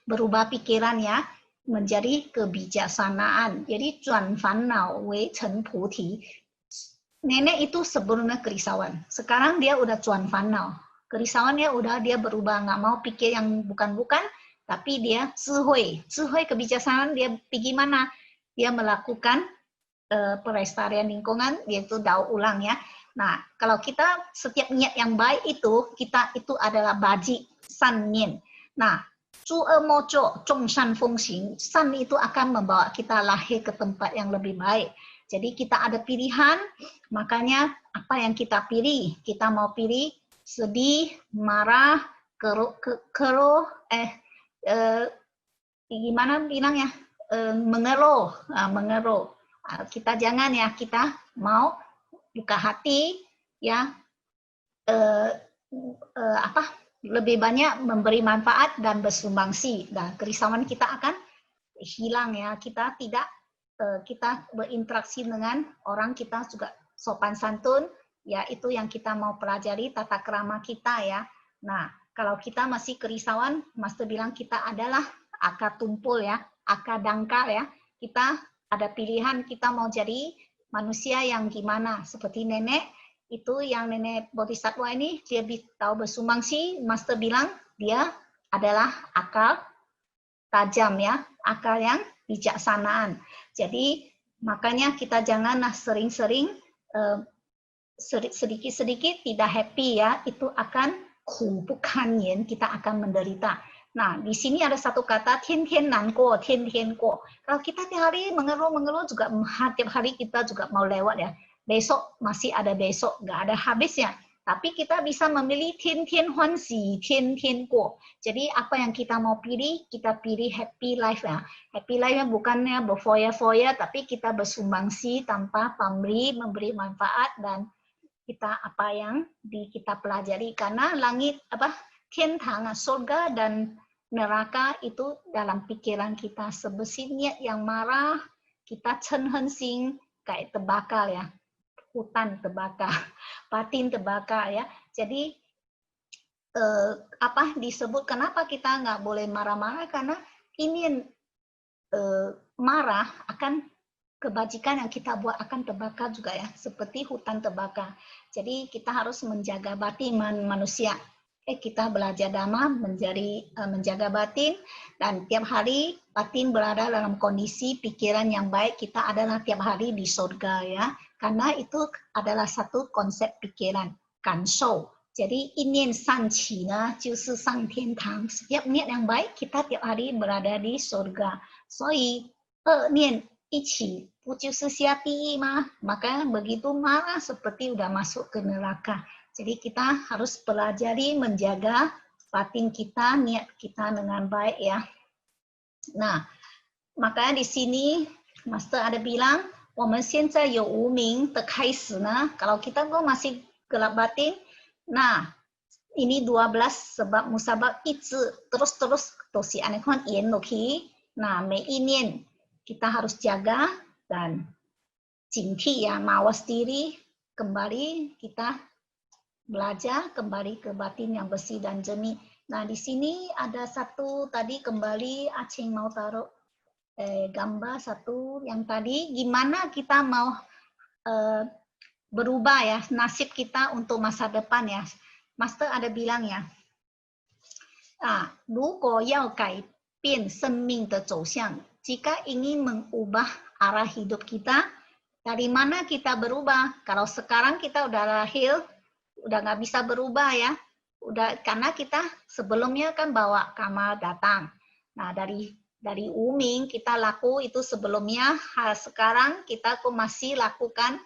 berubah pikiran ya menjadi kebijaksanaan. Jadi cuan fanau wei chen puti. Nenek itu sebelumnya kerisauan, sekarang dia udah cuan fanau. Kerisauannya udah dia berubah, nggak mau pikir yang bukan-bukan, tapi dia zihui kebijaksanaan, dia pergi mana? Dia melakukan pelestarian lingkungan, yaitu daur ulang ya. Nah, kalau kita setiap niat yang baik itu, kita itu adalah baji san nian. Nah, zu e mo zhou zhong shan feng xing, san itu akan membawa kita lahir ke tempat yang lebih baik. Jadi kita ada pilihan, makanya apa yang kita pilih? Kita mau pilih sedih, marah, keruh, gimana bilangnya, mengeluh. Kita jangan ya, kita mau buka hati ya, lebih banyak memberi manfaat dan bersumbangsi, dan kerisauan kita akan hilang ya. Kita tidak kita berinteraksi dengan orang, kita juga sopan santun ya, itu yang kita mau pelajari, tata krama kita ya. Nah, kalau kita masih kerisauan, Master bilang kita adalah akar tumpul ya, akar dangkal ya. Kita ada pilihan, kita mau jadi manusia yang gimana. Seperti nenek, itu yang nenek bodhisattva ini, dia tahu bersumbangsi, Master bilang dia adalah akal tajam ya, akal yang bijaksanaan. Jadi makanya kita janganlah sering-sering sedikit-sedikit tidak happy ya, itu akan bukan yin, kita akan menderita. Nah, di sini ada satu kata tian tian nan guo, tian tian guo. Kalau kita tiap hari mengeluh juga, tiap hari kita juga mau lewat ya. Besok masih ada besok, nggak ada habisnya. Tapi kita bisa memilih tian tian huan si, tian tian guo. Jadi apa yang kita mau pilih, kita pilih happy life ya. Happy life bukannya berfoya-foya, tapi kita bersumbangsi tanpa pamrih, memberi manfaat, dan kita apa yang kita pelajari. Karena langit tiantang, surga dan neraka itu dalam pikiran kita. Sebesar niat yang marah, kita chen hen sing, kayak terbakar ya, hutan terbakar, batin terbakar ya. Jadi disebut kenapa kita nggak boleh marah-marah, karena ini marah akan kebajikan yang kita buat akan terbakar juga ya, seperti hutan terbakar. Jadi kita harus menjaga batin manusia. Kita belajar dhamma menjaga batin, dan tiap hari batin berada dalam kondisi pikiran yang baik, kita adalah tiap hari di surga ya. Karena itu adalah satu konsep pikiran, kanshou. Jadi inian san qi ne, jiushi sang tiantang. Setiap niat yang baik, kita tiap hari berada di surga. Soi nian ichi, jiushi xia di ma. Maka begitu marah seperti udah masuk ke neraka. Jadi kita harus pelajari menjaga batin kita, niat kita dengan baik ya. Nah, makanya di sini Master ada bilang, 我们现在有无明的开始呢, kalau kita masih gelap batin, nah ini 12 sebab musabab itu terus tosi anekon yen loki. Nah, meinin kita harus jaga dan jingti ya, mawas diri, kembali kita belajar kembali ke batin yang bersih dan jernih. Nah, di sini ada satu tadi kembali Acing mau taruh gambar satu yang tadi gimana kita mau berubah ya nasib kita untuk masa depan ya. Master ada bilang ya. 如果要改变生命的走向, jika ingin mengubah arah hidup kita, dari mana kita berubah? Kalau sekarang kita udah lahir, udah nggak bisa berubah ya. Udah karena kita sebelumnya kan bawa karma datang. Nah, dari Uming kita laku itu sebelumnya, sekarang kita kok masih lakukan.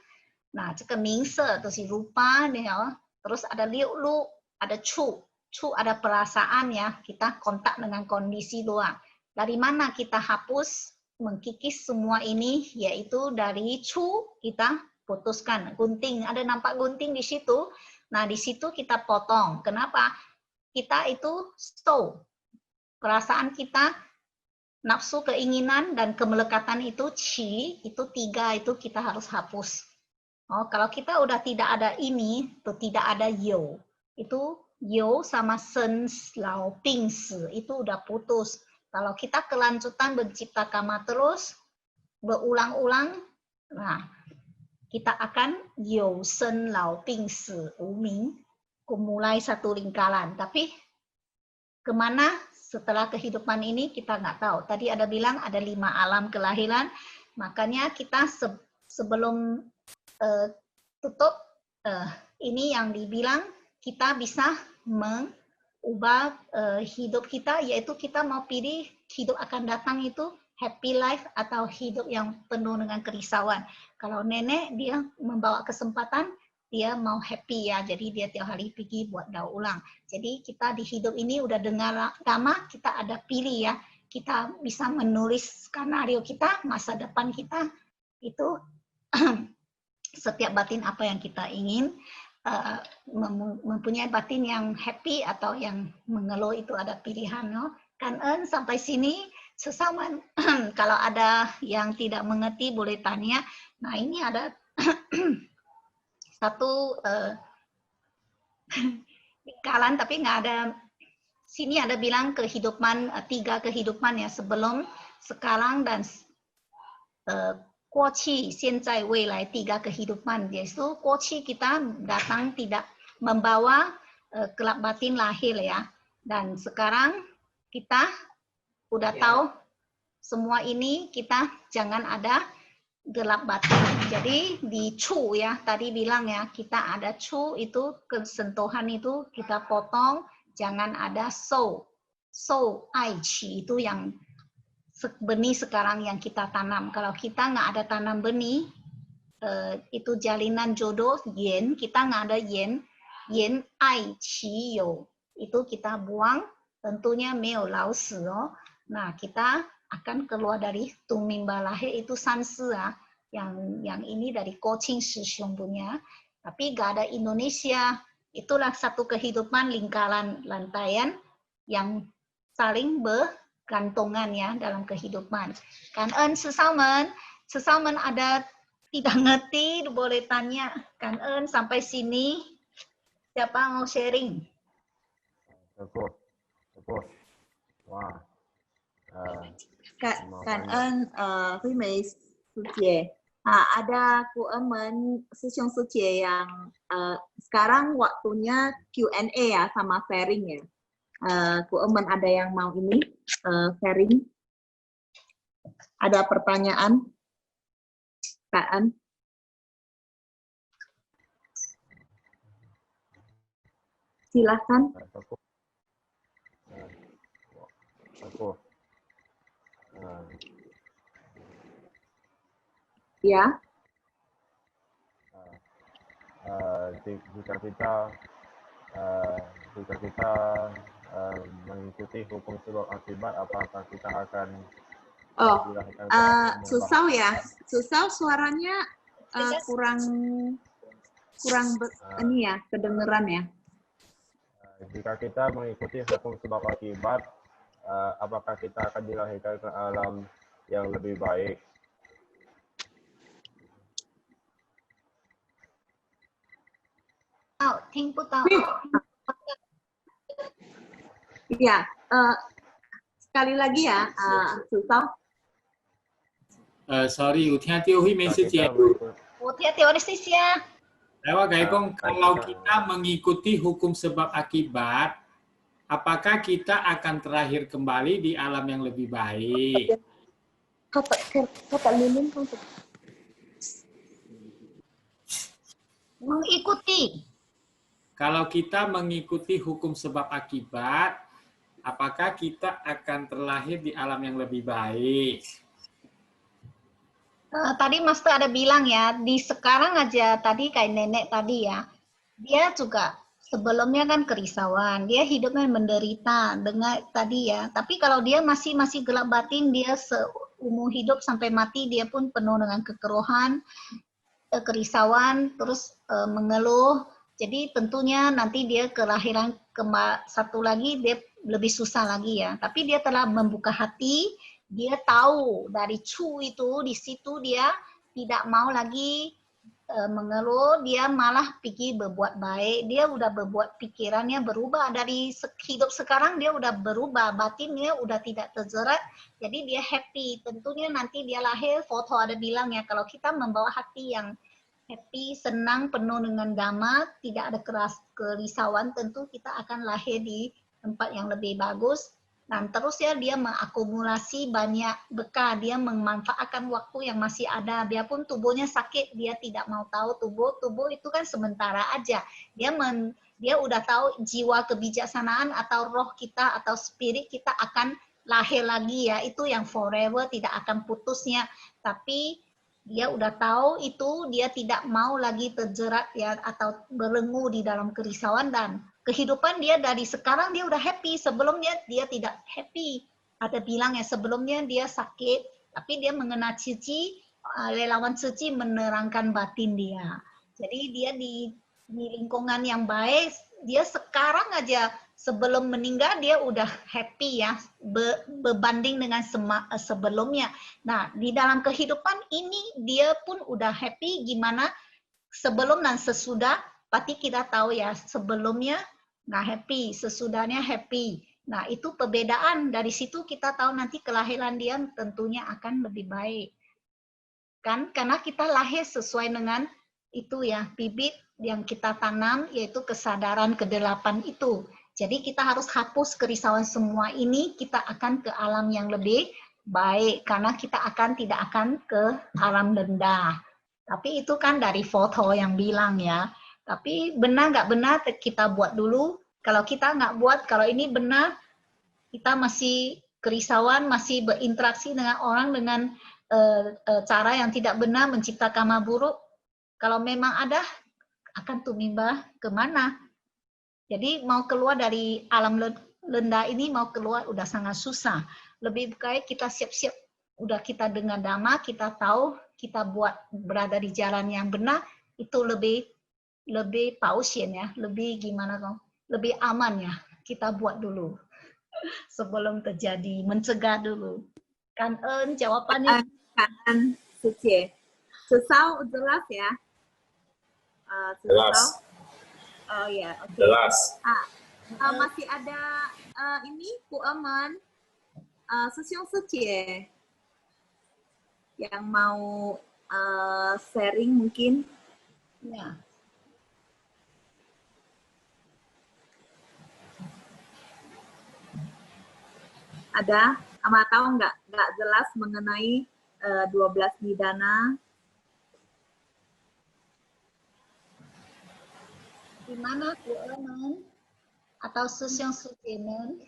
Nah, 这个名色 itu si rupa nih ya. Terus ada liu lu, ada cu. Cu ada perasaan ya, kita kontak dengan kondisi luar. Dari mana kita hapus, mengkikis semua ini, yaitu dari cu kita putuskan. Gunting, ada nampak gunting di situ. Nah, di situ kita potong. Kenapa? Kita itu stow. Perasaan kita, nafsu keinginan dan kemelekatan itu qi, itu 3 itu kita harus hapus. Oh, kalau kita udah tidak ada ini, tuh tidak ada yo. Itu yo sama sen, lao, ping, si, itu udah putus. Kalau kita kelanjutan mencipta karma terus, berulang-ulang, nah, kita akan yo, sen, lao, ping, si, uming, mulai satu lingkaran. Tapi kemana setelah kehidupan ini kita nggak tahu. Tadi ada bilang ada 5 alam kelahiran, makanya kita sebelum tutup ini yang dibilang kita bisa mengubah hidup kita, yaitu kita mau pilih hidup akan datang itu happy life atau hidup yang penuh dengan kerisauan. Kalau nenek dia membawa kesempatan, dia mau happy ya, jadi dia tiap hari pergi buat daur ulang. Jadi kita di hidup ini udah dengar agama, kita ada pilih ya, kita bisa menulis skenario kita, masa depan kita itu setiap batin apa yang kita ingin, mempunyai batin yang happy atau yang mengeluh itu ada pilihan. No? Kan sampai sini sesama kalau ada yang tidak mengerti boleh tanya. Nah ini ada satu lingkaran tapi nggak ada, sini ada bilang kehidupan, 3 kehidupan ya, sebelum, sekarang, dan 过去、现在、未来 3 kehidupan. Yaitu 过去 kita datang tidak membawa gelap batin lahir ya. Dan sekarang kita udah tahu semua ini, kita jangan ada gelap batin. Jadi di cu ya, tadi bilang ya, kita ada cu itu kesentuhan itu kita potong, jangan ada so. So, ai chi itu yang benih sekarang yang kita tanam. Kalau kita nggak ada tanam benih, itu jalinan jodoh yen, kita nggak ada yen, yen ai qi you, itu kita buang, tentunya meo lao si. Nah, kita akan keluar dari tumimba lahir itu sansi ya, yang ini dari coaching Shishong punya, tapi nggak ada Indonesia. Itulah satu kehidupan lingkaran lantaian yang saling gantungan ya dalam kehidupan. Kan sesamen ada tidak ngerti boleh tanya. Kan sampai sini siapa mau sharing? Syukur. Wah. Cảm ơn Huy Mỹ Sư Chị. Ada Ku Emen, Sư Chung Sư Chị yang sekarang waktunya Q&A ya sama sharing ya. Ku Emen ada yang mau ini sharing? Ada pertanyaan? Kak En? Silahkan. Ya. Jika kita mengikuti hukum sebab akibat, apakah kita akan Susah ya, susah suaranya kurang ini ya, kedengeran ya. Jika kita mengikuti hukum sebab akibat, apakah kita akan dilahirkan ke alam yang lebih baik? 听不到。 Ya, sekali lagi ya, Susah. Sorry, 有听到慧梅师姐。 我听到你谢谢。 Lewat Gaikong, kalau kita mengikuti hukum sebab akibat, apakah kita akan terakhir kembali di alam yang lebih baik? Kata Lilin kan Mengikuti. Kalau kita mengikuti hukum sebab akibat, apakah kita akan terlahir di alam yang lebih baik? Tadi Master ada bilang ya, di sekarang aja tadi kayak nenek tadi ya, dia juga sebelumnya kan kerisauan, dia hidupnya menderita dengan tadi ya. Tapi kalau dia masih gelap batin, dia seumur hidup sampai mati dia pun penuh dengan kekerohan, kerisauan, terus mengeluh. Jadi tentunya nanti dia kelahiran satu lagi dia lebih susah lagi ya. Tapi dia telah membuka hati. Dia tahu dari Chu itu, di situ dia tidak mau lagi mengeluh, dia malah pergi berbuat baik. Dia udah berbuat pikirannya berubah. Dari hidup sekarang dia udah berubah, batinnya udah tidak terjerat, jadi dia happy. Tentunya nanti dia lahir, foto ada bilang ya, kalau kita membawa hati yang happy, senang, penuh dengan dhamma, tidak ada kerisauan, tentu kita akan lahir di tempat yang lebih bagus. Dan terus ya dia mengakumulasi banyak bekal, dia memanfaatkan waktu yang masih ada. Biarpun tubuhnya sakit, dia tidak mau tahu tubuh itu kan sementara aja. Dia udah tahu jiwa kebijaksanaan atau roh kita atau spirit kita akan lahir lagi ya. Itu yang forever, tidak akan putusnya. Tapi dia udah tahu itu, dia tidak mau lagi terjerat ya atau belenggu di dalam kerisauan, dan kehidupan dia dari sekarang dia udah happy. Sebelumnya dia tidak happy. Ada bilang ya, sebelumnya dia sakit, tapi dia mengenal cici, relawan cici menerangkan batin dia. Jadi dia di lingkungan yang baik, dia sekarang aja sebelum meninggal dia udah happy ya, berbanding dengan sebelumnya. Nah, di dalam kehidupan ini dia pun udah happy gimana sebelum dan sesudah. Pasti kita tahu ya, sebelumnya nggak happy, sesudahnya happy. Nah, itu perbedaan. Dari situ kita tahu nanti kelahiran dia tentunya akan lebih baik. Kan? Karena kita lahir sesuai dengan itu ya, bibit yang kita tanam, yaitu kesadaran kedelapan itu. Jadi kita harus hapus kerisauan semua ini, kita akan ke alam yang lebih baik. Karena kita tidak akan ke alam rendah. Tapi itu kan dari foto yang bilang ya. Tapi benar nggak benar kita buat dulu. Kalau kita nggak buat, kalau ini benar, kita masih kerisauan, masih berinteraksi dengan orang dengan cara yang tidak benar, mencipta karma buruk. Kalau memang ada, akan tumimbah kemana? Jadi mau keluar dari alam rendah ini, mau keluar udah sangat susah. Lebih baik kita siap-siap, udah kita dengar dhamma, kita tahu, kita buat berada di jalan yang benar, itu lebih pausian ya, lebih gimana kok? Lebih aman ya, kita buat dulu sebelum terjadi, mencegah dulu. Kan jawabannya. Kan Suci. Susah jelas ya. Jelas. Oh ya, oke. Jelas. Masih ada ini Ku Aman, Susiung Suci yang mau sharing mungkin. Ya. Ada sama tahu nggak jelas mengenai 12 nidana? Di mana Ku Aman atau Susiung Sucimen?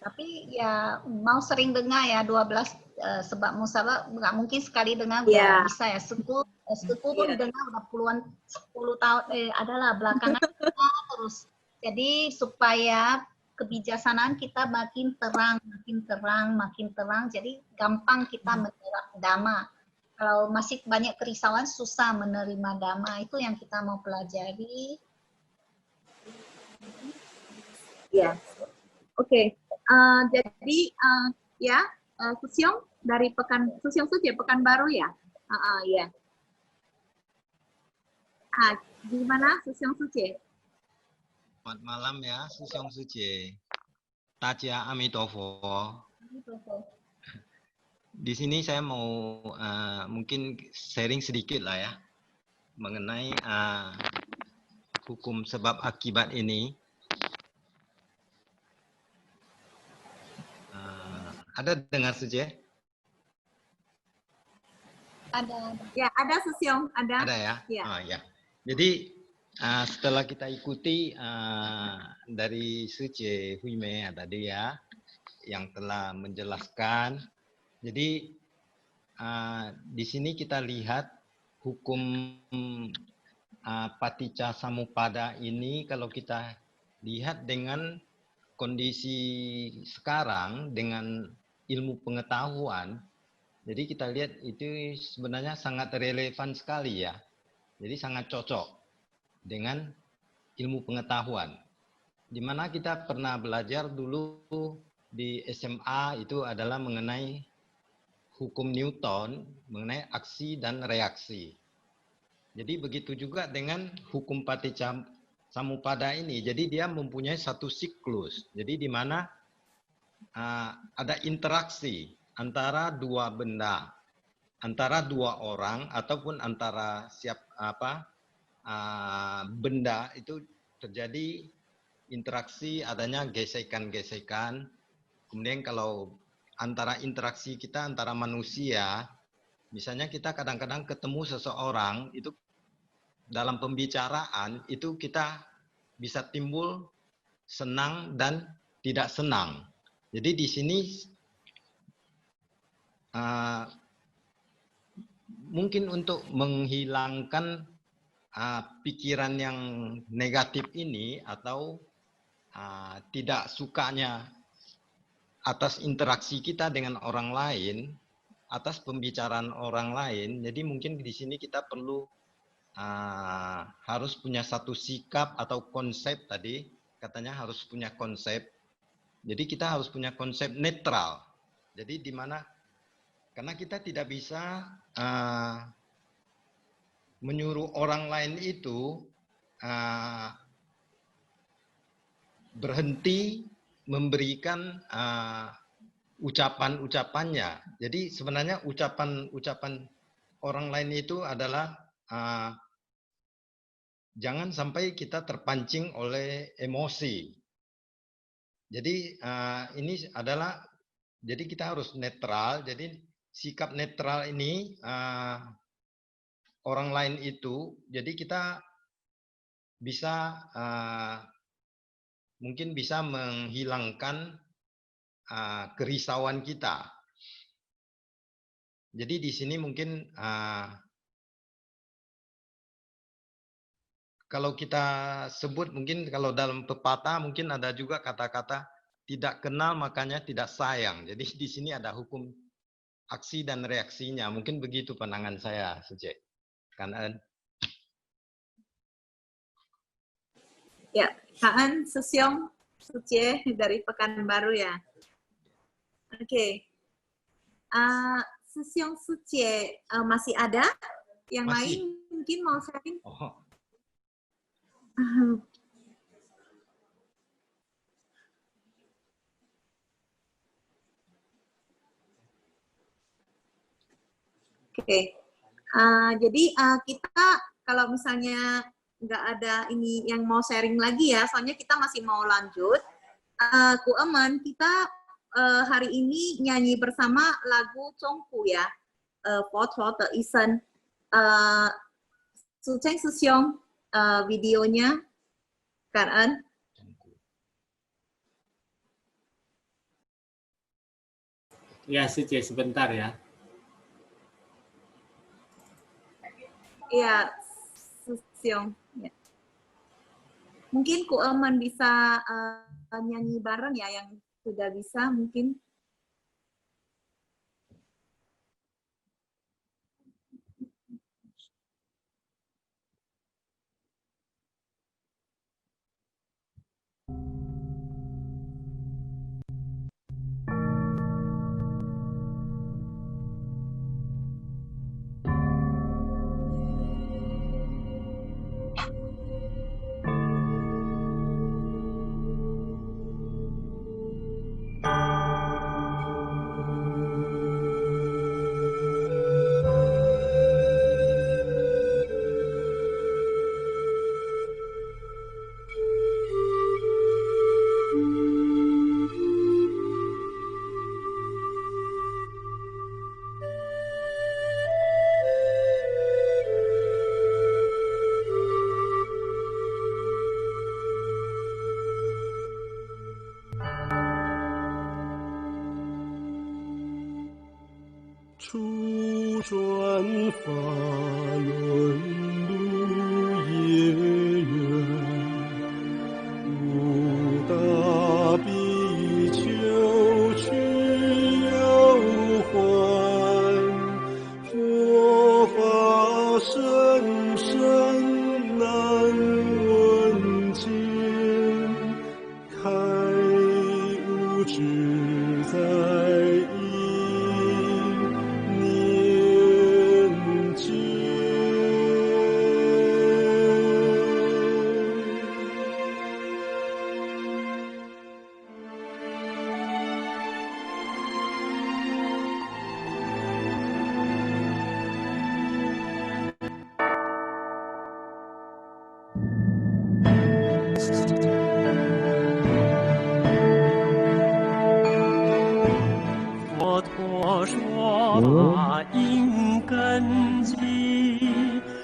Tapi ya mau sering dengar ya 12 sebab musabab, nggak mungkin sekali dengar udah bisa ya. Suku pun dengar udah puluhan 10 tahun adalah belakangan terus. Jadi supaya kebijaksanaan kita makin terang. Jadi gampang kita menyerap dhamma. Kalau masih banyak kerisauan, susah menerima dhamma. Itu yang kita mau pelajari. Ya, oke. Jadi Susiung dari Susiung Suci Pekanbaru ya. Ya. Gimana, Susyong Suci? Selamat malam ya, Susyong Suci. Tajia Amitofo. Di sini saya mau mungkin sharing sedikit lah ya mengenai hukum sebab akibat ini. Ada dengar Suci? Ada. Ya, ada Susyong, ada. Ada ya? Ya. Oh, ya. Jadi setelah kita ikuti dari Suci Huime tadi ya, yang telah menjelaskan. Jadi di sini kita lihat hukum Paticca Samuppada ini kalau kita lihat dengan kondisi sekarang dengan ilmu pengetahuan, jadi kita lihat itu sebenarnya sangat relevan sekali ya. Jadi sangat cocok dengan ilmu pengetahuan. Di mana kita pernah belajar dulu di SMA itu adalah mengenai hukum Newton, mengenai aksi dan reaksi. Jadi begitu juga dengan hukum Paticca Samuppada ini. Jadi dia mempunyai satu siklus. Jadi di mana ada interaksi antara dua benda, antara dua orang ataupun antara benda itu terjadi interaksi, adanya gesekan-gesekan. Kemudian kalau antara interaksi kita antara manusia, misalnya kita kadang-kadang ketemu seseorang itu dalam pembicaraan itu kita bisa timbul senang dan tidak senang. Jadi di sini mungkin untuk menghilangkan pikiran yang negatif ini atau tidak sukanya atas interaksi kita dengan orang lain, atas pembicaraan orang lain. Jadi mungkin di sini kita perlu harus punya satu sikap atau konsep tadi, katanya harus punya konsep. Jadi kita harus punya konsep netral. Jadi di mana karena kita tidak bisa menyuruh orang lain itu berhenti memberikan ucapan-ucapannya. Jadi sebenarnya ucapan-ucapan orang lain itu adalah jangan sampai kita terpancing oleh emosi. Jadi ini adalah, jadi kita harus netral. Jadi sikap netral ini orang lain itu, jadi kita bisa mungkin bisa menghilangkan kerisauan kita. Jadi di sini mungkin kalau kita sebut mungkin kalau dalam pepatah mungkin ada juga kata-kata tidak kenal makanya tidak sayang. Jadi di sini ada hukum aksi dan reaksinya. Mungkin begitu pandangan saya, Suci. Kan? Ya, Kaan Susyong Suci dari Pekanbaru ya. Oke. Susyong Suci masih ada? Yang Masih. lain mungkin mau sharing? Oh. Oke. Jadi kita kalau misalnya nggak ada ini yang mau sharing lagi ya, soalnya kita masih mau lanjut. Ku Emen, kita hari ini nyanyi bersama lagu Congku ya, Foto The Isen. Suceng Susyong videonya, Karen. Ya, Suci, sebentar ya. Iya, Susyong. Ya. Mungkin Ku Emen bisa nyanyi bareng ya, yang sudah bisa mungkin. 初转法轮路也远，无大比丘去要还，佛法深深难闻见，开悟只在念间。佛陀说法应根基，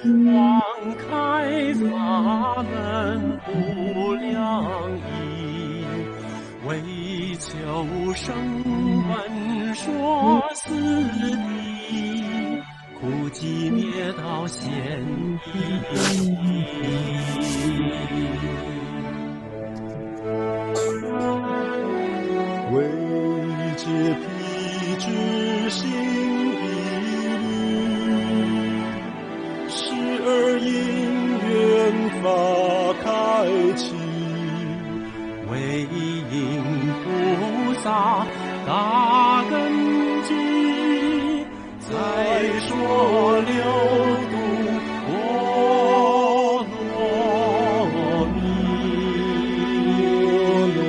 广开法门无量意，为求生闻说四谛，苦集灭道显为解辟支心疑虑，时而因缘法开启，为应菩萨大根基，再说六度波罗蜜，波罗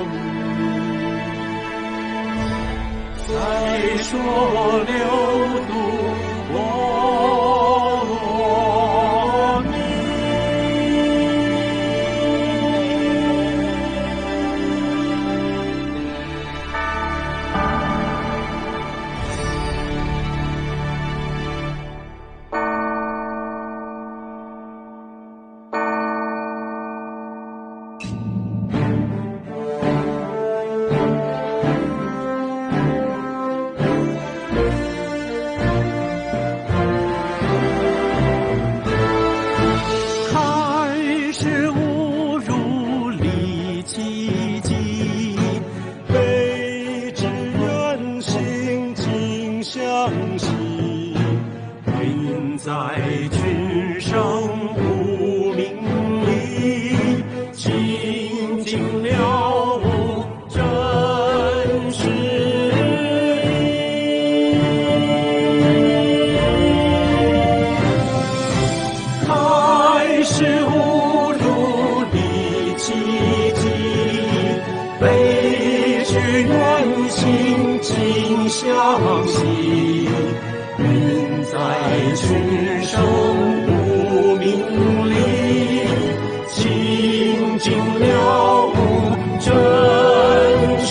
蜜。再说六度波罗蜜。开始误入离奇迹，悲之愿行尽相惜，云在群生无名利，清净了悟真实开始误入离奇迹，悲之愿行尽相惜，云在群生无名利，清净了悟真实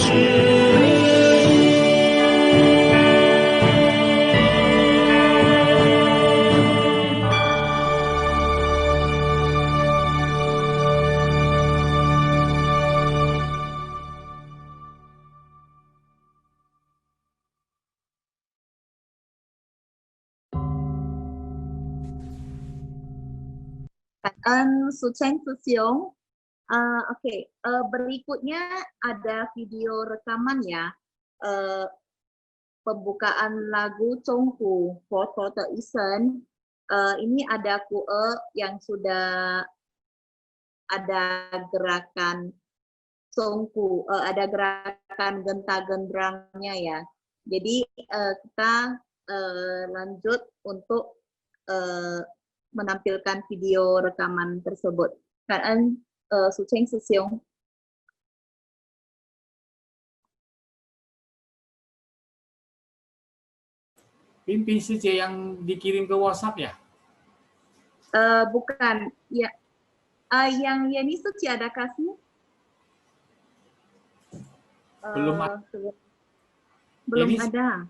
Suchen Susiung. Oke, berikutnya ada video rekaman ya. Pembukaan lagu Chonghu for Total Isen. Ini ada kue yang sudah ada gerakan Chonghu, ada gerakan genta-genderangnya ya. Jadi kita lanjut untuk menampilkan video rekaman tersebut. Karena Suchen Susiung. Pimpin saja yang dikirim ke WhatsApp ya? Bukan, ya. Yang Yeni Suci ada kasih? Belum ada. Belum Yeni, ada.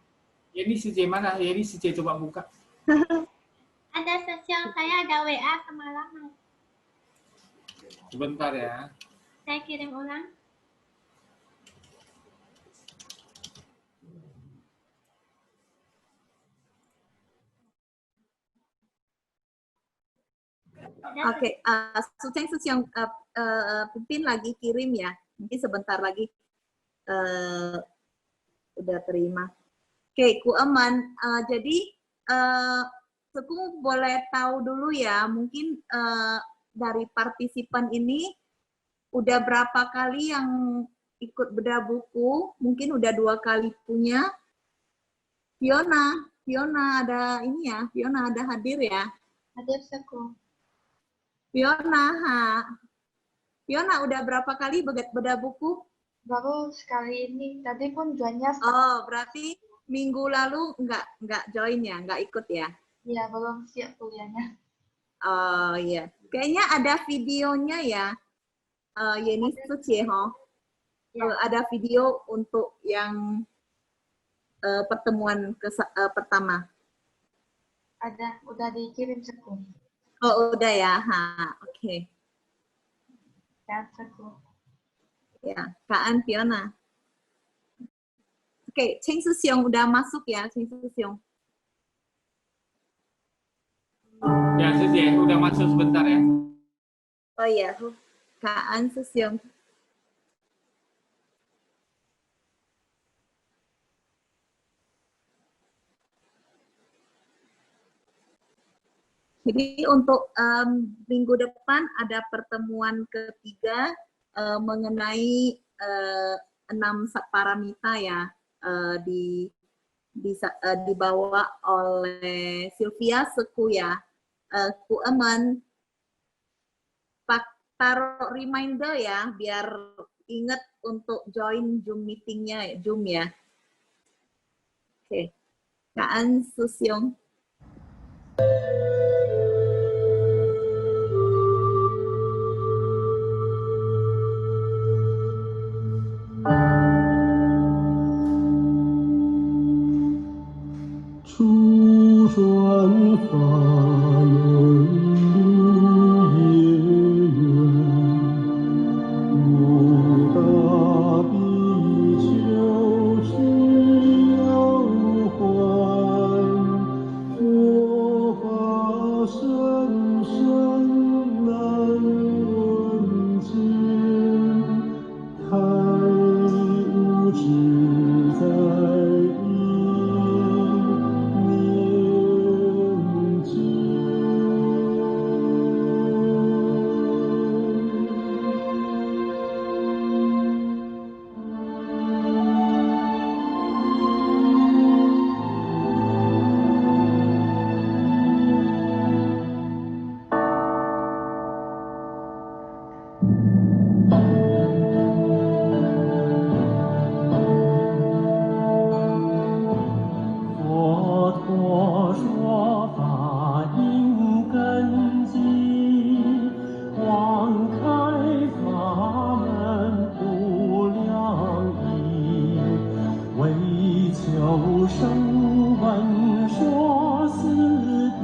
Yeni Suci mana? Yeni Suci coba buka. Ada sosial saya, ada WA semalam. Sebentar ya. Saya kirim ulang. Oke, Suceng Susiong pimpin lagi kirim ya. Mungkin sebentar lagi udah terima. Oke, Ku Eman. Jadi Seku boleh tahu dulu ya, mungkin dari partisipan ini udah berapa kali yang ikut bedah buku? Mungkin udah 2 kali punya. Fiona ada ini ya, Fiona ada hadir ya. Hadir Seku. Fiona udah berapa kali bedah buku? Baru sekali ini. Tadi pun joinnya. Oh, berarti minggu lalu nggak join ya, nggak ikut ya? Iya, belum siap kuliahnya. Oh iya, kayaknya ada videonya ya. Yeni Suci ho. Ada video untuk yang pertemuan pertama. Ada, udah dikirim Seku. Oh udah ya, oke. Ya, Seku. Ya, Kak Fiona. Oke, Cheng Susiong udah masuk ya, Cheng Susiong. Ya, Susi, udah masuk sebentar ya. Oh iya, Kak Susiong. Jadi untuk minggu depan ada pertemuan ketiga mengenai 6 paramita ya, dibawa oleh Sylvia Seku ya. Ku Eman taruh reminder ya, biar ingat untuk join Zoom meetingnya, Zoom ya. Oke, Kak Susiong.初转法轮绿叶缘，五大比丘是要还，佛法深深难闻见，开悟只在念间。佛陀说法应根基，广开法门无量意，为求生闻说四谛，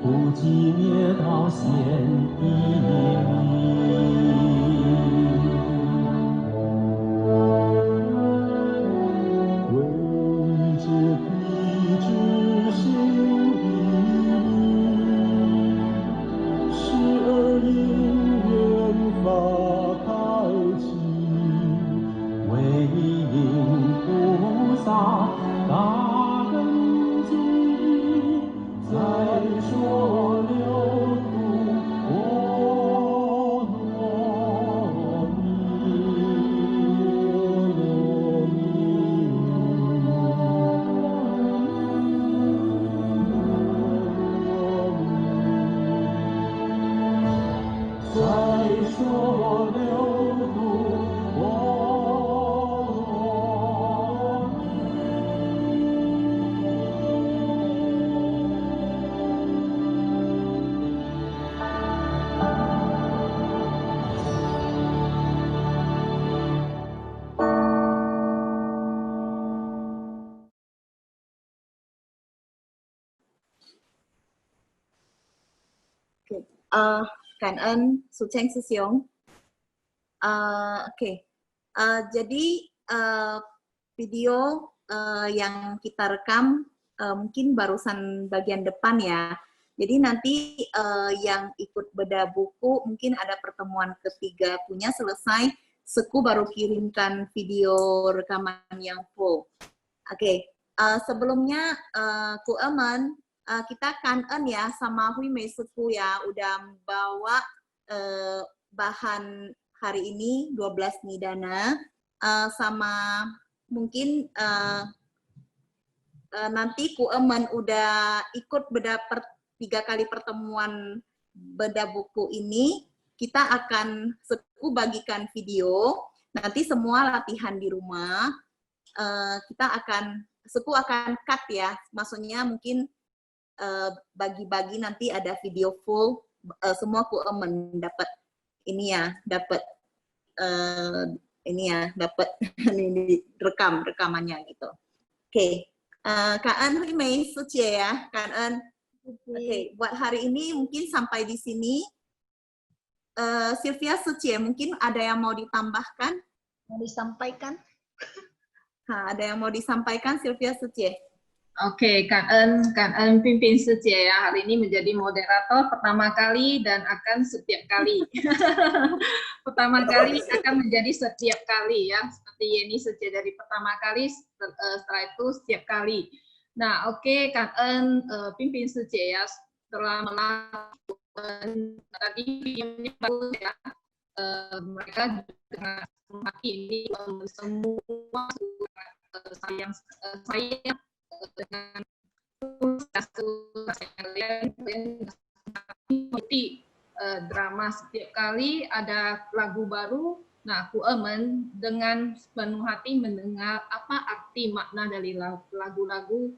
苦集灭道显义理。为解辟支心意，十二因缘法开启，为应菩萨大根基，再说六度波罗再说六度波罗Cảm ơn Su Cheng Su Siong. Oke. Jadi video yang kita rekam mungkin barusan bagian depan ya. Jadi nanti yang ikut bedah buku mungkin ada pertemuan ketiga punya selesai, Seku baru kirimkan video rekaman yang full. Oke. Sebelumnya Ku Emen, kita kangen ya sama Hui Mei Seku ya, udah bawa bahan hari ini 12 nidana sama mungkin nanti Ku Emen udah ikut beda 3 kali pertemuan beda buku ini, kita akan Seku bagikan video, nanti semua latihan di rumah, Seku akan cut ya, maksudnya mungkin bagi-bagi nanti ada video full, semua Ku Emen dapat ini ya, dapat dapat ini rekamannya gitu. Oke. Kak An Hui Mei Sucie ya, Kak An. Oke, buat hari ini mungkin sampai di sini. Sylvia Sucie, mungkin ada yang mau ditambahkan? Mau disampaikan? Ada yang mau disampaikan, Sylvia Sucie? Oke, Kak En pimpin Sucie ya, hari ini menjadi moderator pertama kali dan akan setiap kali. Pertama kali akan menjadi setiap kali ya, seperti Yeni Sucie dari pertama kali, setelah itu setiap kali. Nah, oke, Kak En pimpin Sucie ya, setelah melakukan tadi videonya bagus ya, mereka dengan hati ini semua saya dengan drama setiap kali ada lagu baru. Nah, Ku Emen dengan penuh hati mendengar apa arti makna dari lagu-lagu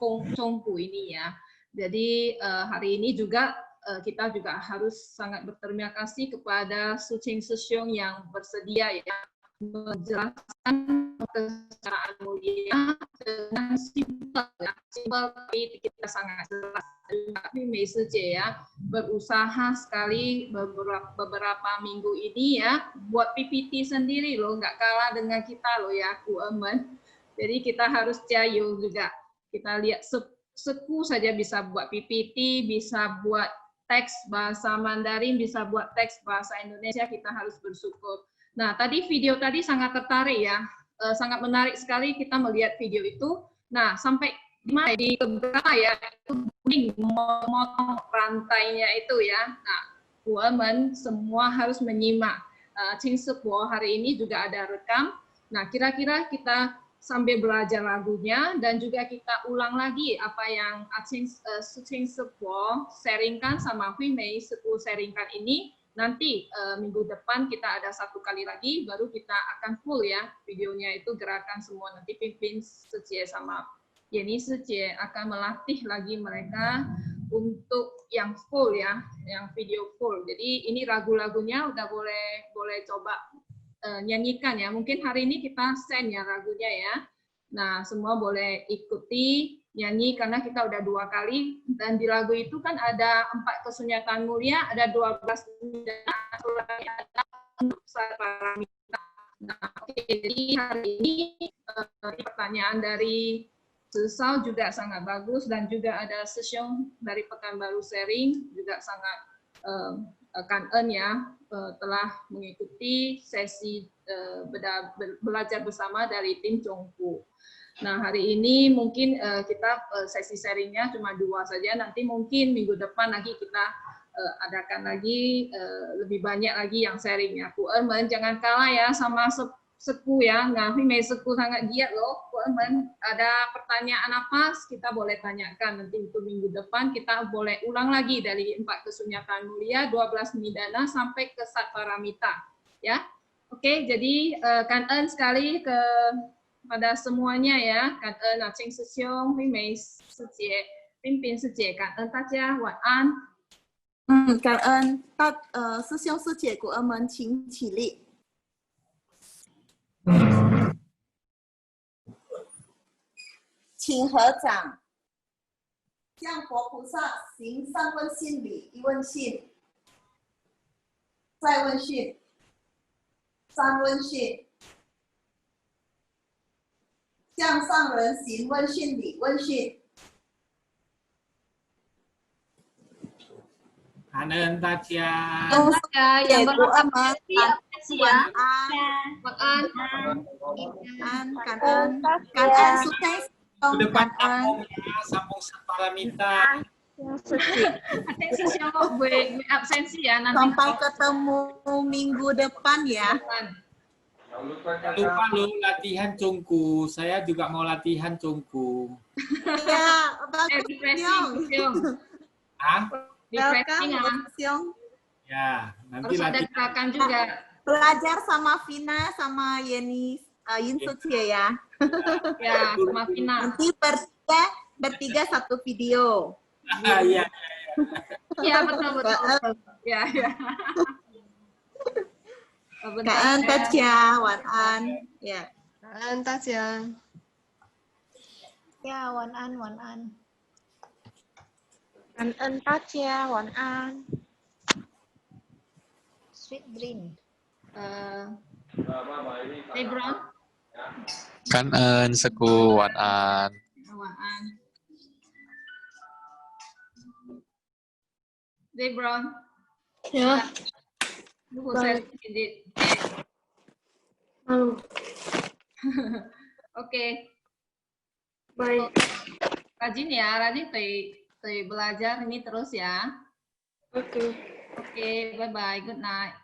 Kong Chongpu ini ya. Jadi hari ini juga kita juga harus sangat berterima kasih kepada Su Ching Sesyong yang bersedia ya menjelaskan kesecaraan mulia dengan simpel tapi kita sangat jelas. Tapi Mei Sucie ya berusaha sekali beberapa minggu ini ya buat PPT sendiri loh, nggak kalah dengan kita loh ya Ku Emen. Jadi kita harus jayu juga. Kita lihat Seku saja bisa buat PPT, bisa buat teks bahasa Mandarin, bisa buat teks bahasa Indonesia, kita harus bersyukur. Nah, tadi video tadi sangat tertarik ya, sangat menarik sekali kita melihat video itu. Nah, sampai di keberapa ya, itu memotong rantainya itu ya. Nah, Ku Emen semua harus menyimak. Ching Sepo hari ini juga ada rekam. Nah, kira-kira kita sambil belajar lagunya dan juga kita ulang lagi apa yang Su Ching Sepo sharingkan sama Hui Mei Sepu sharingkan ini. Nanti minggu depan kita ada 1 kali lagi, baru kita akan full ya videonya itu gerakan semua. Nanti pimpin Sucie sama Yeni Sucie akan melatih lagi mereka untuk yang full ya, yang video full. Jadi ini lagu-lagunya udah boleh coba nyanyikan ya. Mungkin hari ini kita send ya lagunya ya. Nah, semua boleh ikuti nyanyi karena kita udah 2 kali dan di lagu itu kan ada 4 kesunyatan mulia, ada 12 ada paramita. Nah, oke, jadi hari ini pertanyaan dari Susau juga sangat bagus dan juga ada Sesyong dari Pekanbaru sharing juga sangat kangen ya telah mengikuti sesi belajar bersama dari tim Chongpu. Nah, hari ini mungkin kita sesi sharingnya cuma 2 saja. Nanti mungkin minggu depan lagi kita adakan lagi lebih banyak lagi yang sharingnya. Ku Emen jangan kalah ya sama Seku ya. Nah, Hui Mei Seku sangat giat loh. Ku Emen ada pertanyaan apa kita boleh tanyakan nanti untuk minggu depan. Kita boleh ulang lagi dari 4 kesunyatan mulia, 12 nidana sampai ke Satparamita ya. Oke, jadi kangen sekali pada semuanya ya. Kangen Ching Sesyong, Hui Mei Sucie, pimpin Sucie, kangen大家晚安。感恩师兄师姐Ku Emen请起立。请合掌，向佛菩萨行3问信礼，1问信，再问讯。上问讯，向上人行问讯礼问讯。 Anen Tatia. Yang berapa ya. Kan sukses dong Depan kan. sambung Paramita. Atensi siapa gue absensi ya nanti. Sampai ketemu minggu depan ya. Lupa lu latihan Cungku. Saya juga mau latihan Cungku. Ya, bagus refreshing, Yong. Hah? Refreshing ya. Bagus Yong. Ya, nanti Harus ada latihan. gerakan juga. Belajar sama Vina sama Yeni Yunsucie ya. Ya, sama Vina. Nanti bertiga satu video. Iya. Ya, betul. Ya. Kaan Tatia, Wan An. Ya. Kaan Tatia. Ya, Wan An. An Tatia, Wan An. Sweet Dream. Lebron. Kan ơn Seku Wan An. Wan An. Lebron. Ya. Lu saya edit. Oke. Baik. Rajin ya, rajin belajar ini terus ya. Oke. Oke, bye bye, good night.